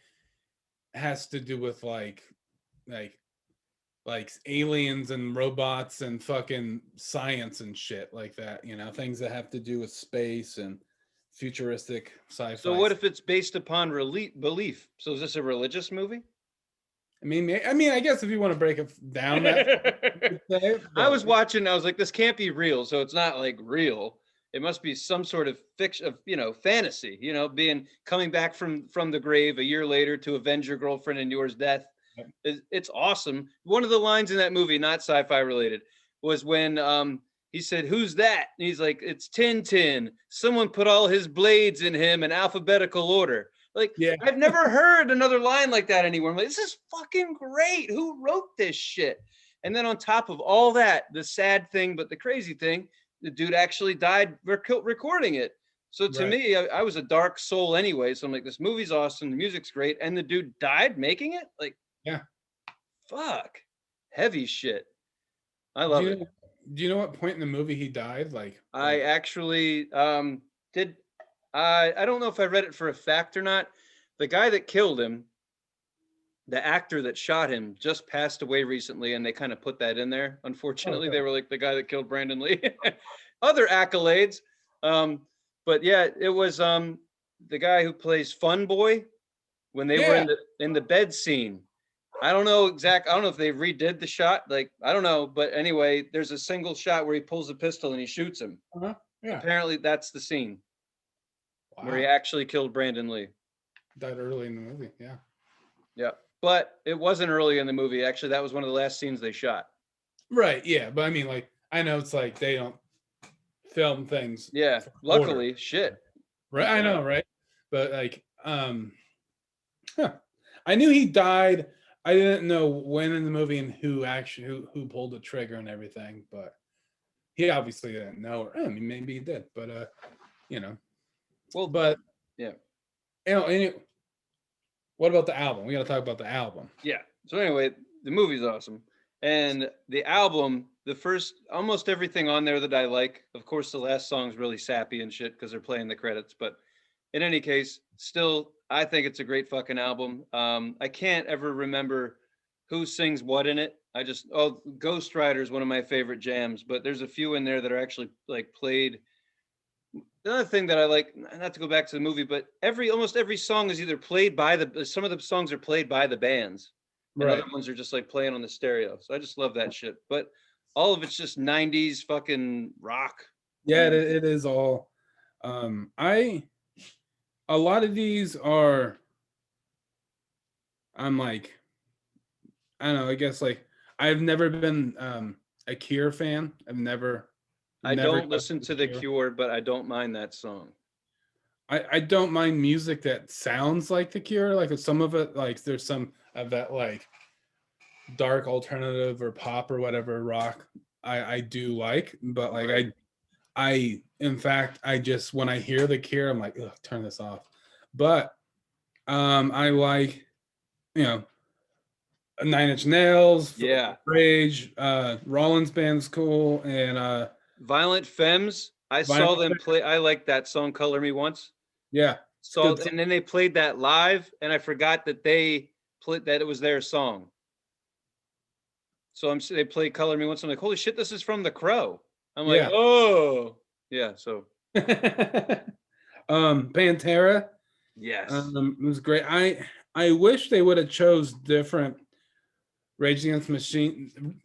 has to do with like like aliens and robots and fucking science and shit like that, you know, things that have to do with space and futuristic So sci-fi. what if it's based upon belief? So is this a religious movie? I mean, I guess if you want to break it down that far, you could say, I but was watching, I was like, this can't be real. So it's not like real. It must be some sort of fiction of, fantasy, being coming back from the grave a year later to avenge your girlfriend and yours death. It's awesome. One of the lines in that movie, not sci-fi related, was when he said, "Who's that?" And he's like, "It's Tintin. Someone put all his blades in him in alphabetical order." Like, yeah, I've never heard another line like that anywhere. I'm like, this is fucking great. Who wrote this shit? And then on top of all that, the sad thing, but the crazy thing, the dude actually died recording it. So to right. me, I was a dark soul anyway. So I'm like, this movie's awesome. The music's great. And the dude died making it? Like, Yeah. fuck. Heavy shit. I Do love you it. know do you know what point in the movie he died? I actually did. I don't know if I read it for a fact or not. The guy that killed him, the actor that shot him, just passed away recently, and they kind of put that in there. oh, Unfortunately, they good. were like the guy that killed Brandon Lee. Other accolades, um, but yeah, it was the guy who plays Fun Boy when they were Yeah. in the bed scene. I don't know I don't know if they redid the shot. Like I don't know, but anyway, there's a single shot where he pulls a pistol and he shoots him. Uh-huh. Yeah. Apparently, that's the scene where he Wow. actually killed Brandon Lee. Died early in the movie. Yeah. Yeah, but it wasn't early in the movie. Actually, that was one of the last scenes they shot. Right. Yeah. But I mean, like, I know it's like they don't film things Yeah, for order. luckily, shit. Right. I know, right? But like, huh. I knew he died. I didn't know when in the movie and who pulled the trigger and everything, but he obviously didn't know, or I mean, maybe he did, but you know, Well, but yeah. what about the album? We got to talk about the album. Yeah. So anyway, the movie's awesome. And the album, the first almost everything on there that I like. Of course, the last song's really sappy and shit because they're playing the credits. But in any case, still, I think it's a great fucking album. I can't ever remember who sings what in it. Ghost Rider is one of my favorite jams, but there's a few in there that are actually like played. The other thing that I like, not to go back to the movie, but almost every song is either played by some of the songs are played by the bands, and other Right. ones are just like playing on the stereo. So I just love that shit. But all of it's just 90s fucking rock. Yeah, it is all. I A lot of these are. I'm like, I don't know. I guess like I've never been a Cure fan. I've I never don't got listen the to The Cure. Cure, but I don't mind that song. I don't mind music that sounds like the Cure. Like some of it, like there's some of that like dark alternative or pop or whatever rock I do like, but like Right. I in fact I just when I hear the Cure, I'm like, ugh, turn this off. But I like, you know, Nine Inch Nails, Yeah. Rage, Rollins band's cool, and Violent Femmes. I saw Vinyl. them play. I liked that song "Color Me Once." Yeah, it's Saw, good. and then they played that live, and I forgot that they played that it was their song. So they played "Color Me Once." I'm like, holy shit, this is from The Crow. I'm like, Yeah. oh yeah. So Pantera, yes, it was great. I wish they would have chose different Rage Against the Machine,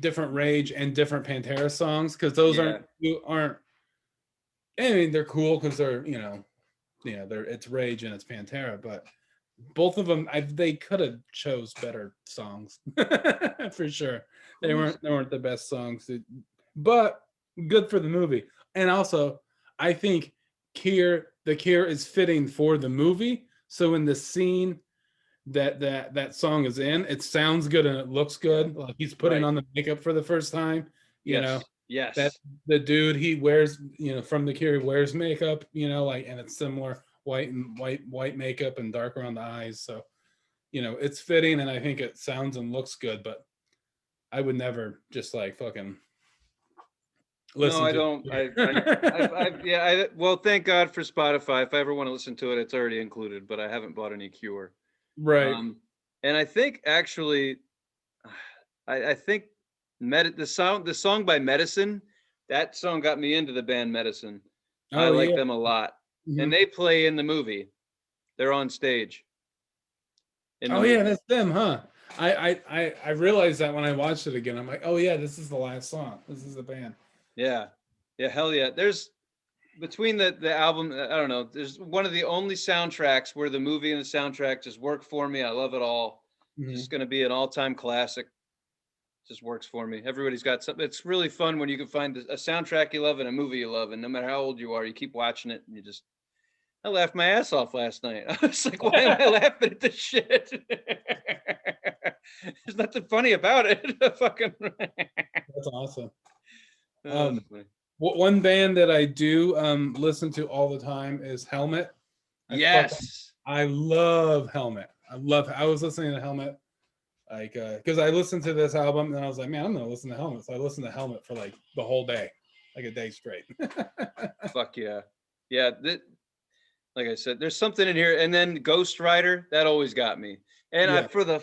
different Rage and different Pantera songs, because those yeah, aren't. I mean, they're cool because they're they're it's Rage and it's Pantera, but both of them they could have chose better songs for sure. They weren't the best songs, but good for the movie. And also, I think the Cure is fitting for the movie. So in the scene that song is in, it sounds good and it looks yeah, good. Like he's putting right, on the makeup for the first time. You know yes, that yes, the dude he wears, from the Cure, he wears makeup. Like, and it's similar white makeup and dark around the eyes. So it's fitting, and I think it sounds and looks good. But I would never just like fucking No, listen I to don't. it. Yeah. Well, thank God for Spotify. If I ever want to listen to it, it's already included. But I haven't bought any Cure. Right. Um, and I think actually, I think the song by Medicine, that song got me into the band Medicine. I Oh like yeah. them a lot, and Mhm. they play in the movie. They're on stage in the Oh yeah, movie. that's them, huh? I realized that when I watched it again. I'm like, oh yeah, this is the last song. This is the band. Yeah, yeah, hell yeah. There's between the album, I don't know. There's one of the only soundtracks where the movie and the soundtrack just work for me. I love it all. Mhm. Just going to be an all-time classic. Just works for me. Everybody's got something. It's really fun when you can find a soundtrack you love and a movie you love, and no matter how old you are, you keep watching it and you just. I laughed my ass off last night. I was like, why am I laughing at this shit? There's nothing funny about it. Fucking. That's awesome. Oh, that's Um, funny. one band that I do listen to all the time is Helmet. Yes. I love Helmet. I was listening to Helmet like because I listened to this album and I was like, man, I'm gonna listen to Helmet. So I listened to Helmet for like the whole day, like a day straight. Fuck yeah. Yeah. Like I said, there's something in here. And then Ghost Rider, that always got me. And Yeah. for the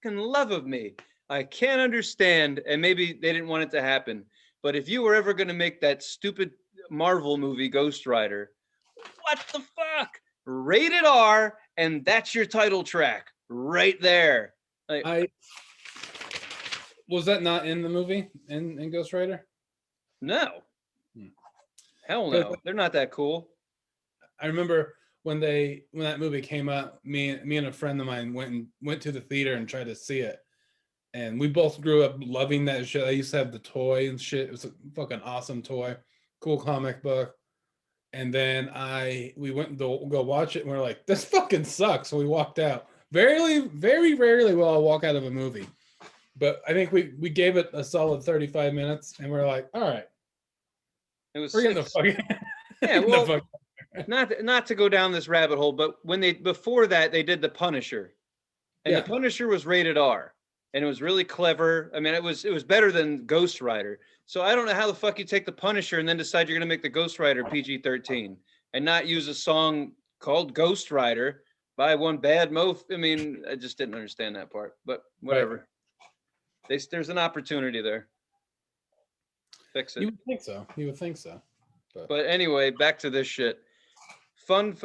fucking love of me, I can't understand. And maybe they didn't want it to happen. But if you were ever going to make that stupid Marvel movie, Ghost Rider, what the fuck? Rated R, and that's your title track right there. Like, I Was that not in the movie in Ghost Rider? no, Hmm. hell 'Cause no. They're not that cool. I remember when that movie came out, me and a friend of mine went to the theater and tried to see it, and we both grew up loving that shit. I used to have the toy and shit. It was a fucking awesome toy, cool comic book. And then we went to go watch it, and we are like, this fucking sucks. So we walked out. very rarely will I walk out of a movie, but I think we gave it a solid 35 minutes, and we're like, all right, It was we're getting the 6. fuck. Yeah, getting the well, fuck- not to go down this rabbit hole, but before that they did The Punisher, and Yeah. The Punisher was rated R, and it was really clever. I mean, it was better than Ghost Rider. So I don't know how the fuck you take The Punisher and then decide you're gonna make the Ghost Rider PG-13 and not use a song called Ghost Rider by one bad mo. I mean, I just didn't understand that part, but whatever. There's an opportunity there. Fix You it. would think so. You would think so. But anyway, back to this shit. Fun,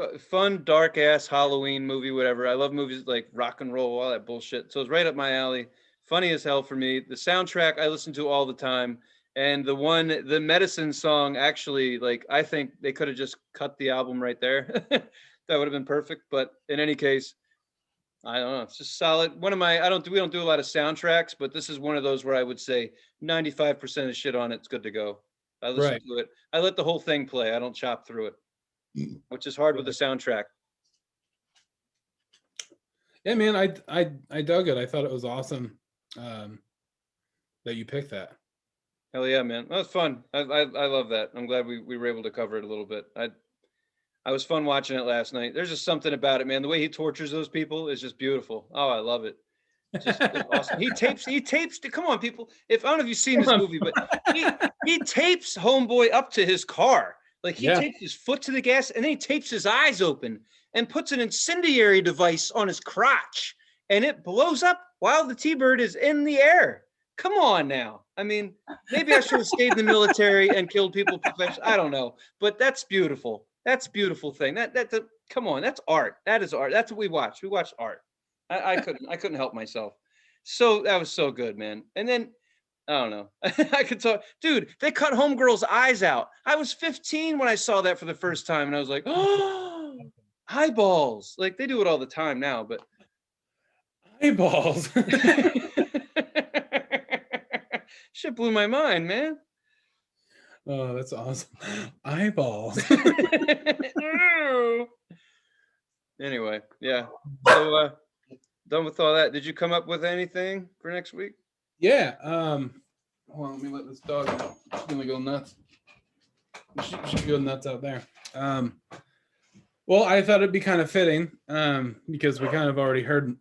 dark ass Halloween movie, whatever. I love movies like rock and roll, all that bullshit. So it's right up my alley. Funny as hell for me. The soundtrack I listen to all the time. And the medicine song, actually, like, I think they could have just cut the album right there. That would have been perfect. But in any case, I don't know. It's just solid. We don't do a lot of soundtracks, but this is one of those where I would say 95% of shit on it's good to go. I listen Right. to it. I let the whole thing play. I don't chop through it, which is hard with the soundtrack. Yeah, man, I dug it. I thought it was awesome that you picked that. Hell yeah, man. That was fun. I love that. I'm glad we were able to cover it a little bit. I was fun watching it last night. There's just something about it, man. The way he tortures those people is just beautiful. Oh, I love it. Just awesome. He tapes. Come on, people. I don't know if you've seen this movie, but he tapes Homeboy up to his car. Like, he takes his foot to the gas and then he tapes his eyes open and puts an incendiary device on his crotch, and it blows up while the T-Bird is in the air. Come on now. I mean, maybe I should have stayed in the military and killed people professionally. I don't know, but that's beautiful. That's a beautiful thing. Come on, that's art. That is art. That's what we watch. We watch art. I couldn't help myself. So that was so good, man. And then I don't know. I could talk, dude. They cut Homegirl's eyes out. I was 15 when I saw that for the first time, and I was like, oh, eyeballs. Like, they do it all the time now, but Eyeballs. shit blew my mind, man. Oh, that's awesome. Eyeballs. Anyway, yeah. So done with all that. Did you come up with anything for next week? Yeah. Hold on, let me let this dog out. She's gonna go nuts. She's go nuts out there. Well, I thought it'd be kind of fitting because we kind of already heard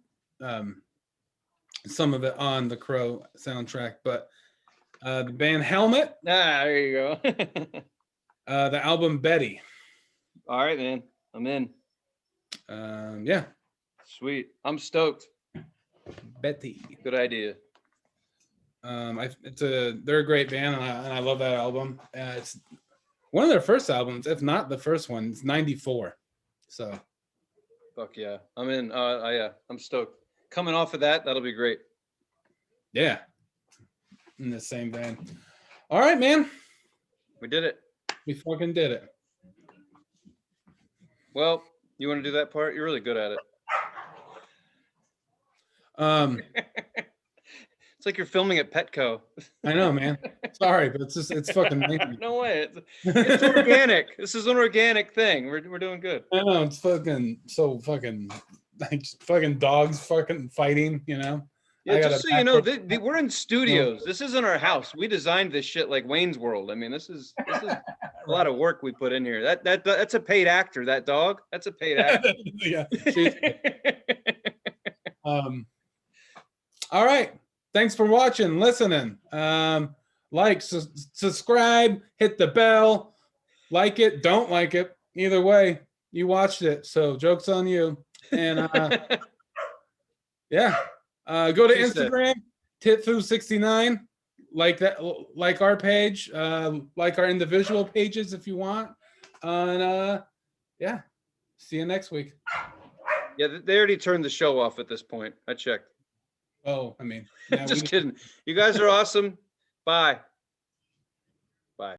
some of it on the Crow soundtrack, but the band Helmet. There you go. The album Betty. All right, man. I'm in. Yeah. Sweet. I'm stoked. Betty. Good idea. They're a great band, and I love that album. It's one of their first albums, if not the first one. It's 94. So. Fuck yeah. I'm in. Yeah. I'm stoked. Coming off of that, that'll be great. Yeah. In the same vein. All right, man. We did it. We fucking did it. Well, you want to do that part? You're really good at it. It's like you're filming at Petco. I know, man. Sorry, but it's fucking amazing. No way. It's organic. This is an organic thing. We're doing good. I know, it's fucking so fucking like fucking dogs fucking fighting, you know. Yeah, just so you know, we're in studios. This isn't our house. We designed this shit like Wayne's World. I mean, this is a lot of work we put in here. That's a paid actor. That dog. That's a paid actor. Yeah. All right. Thanks for watching, listening. Like, subscribe, hit the bell, like it, don't like it. Either way, you watched it, so joke's on you. And yeah, go to Instagram, Titfu69, like our page, like our individual pages if you want. And yeah, see you next week. Yeah, they already turned the show off at this point. I checked. Oh, I mean, Just kidding. You guys are awesome. Bye.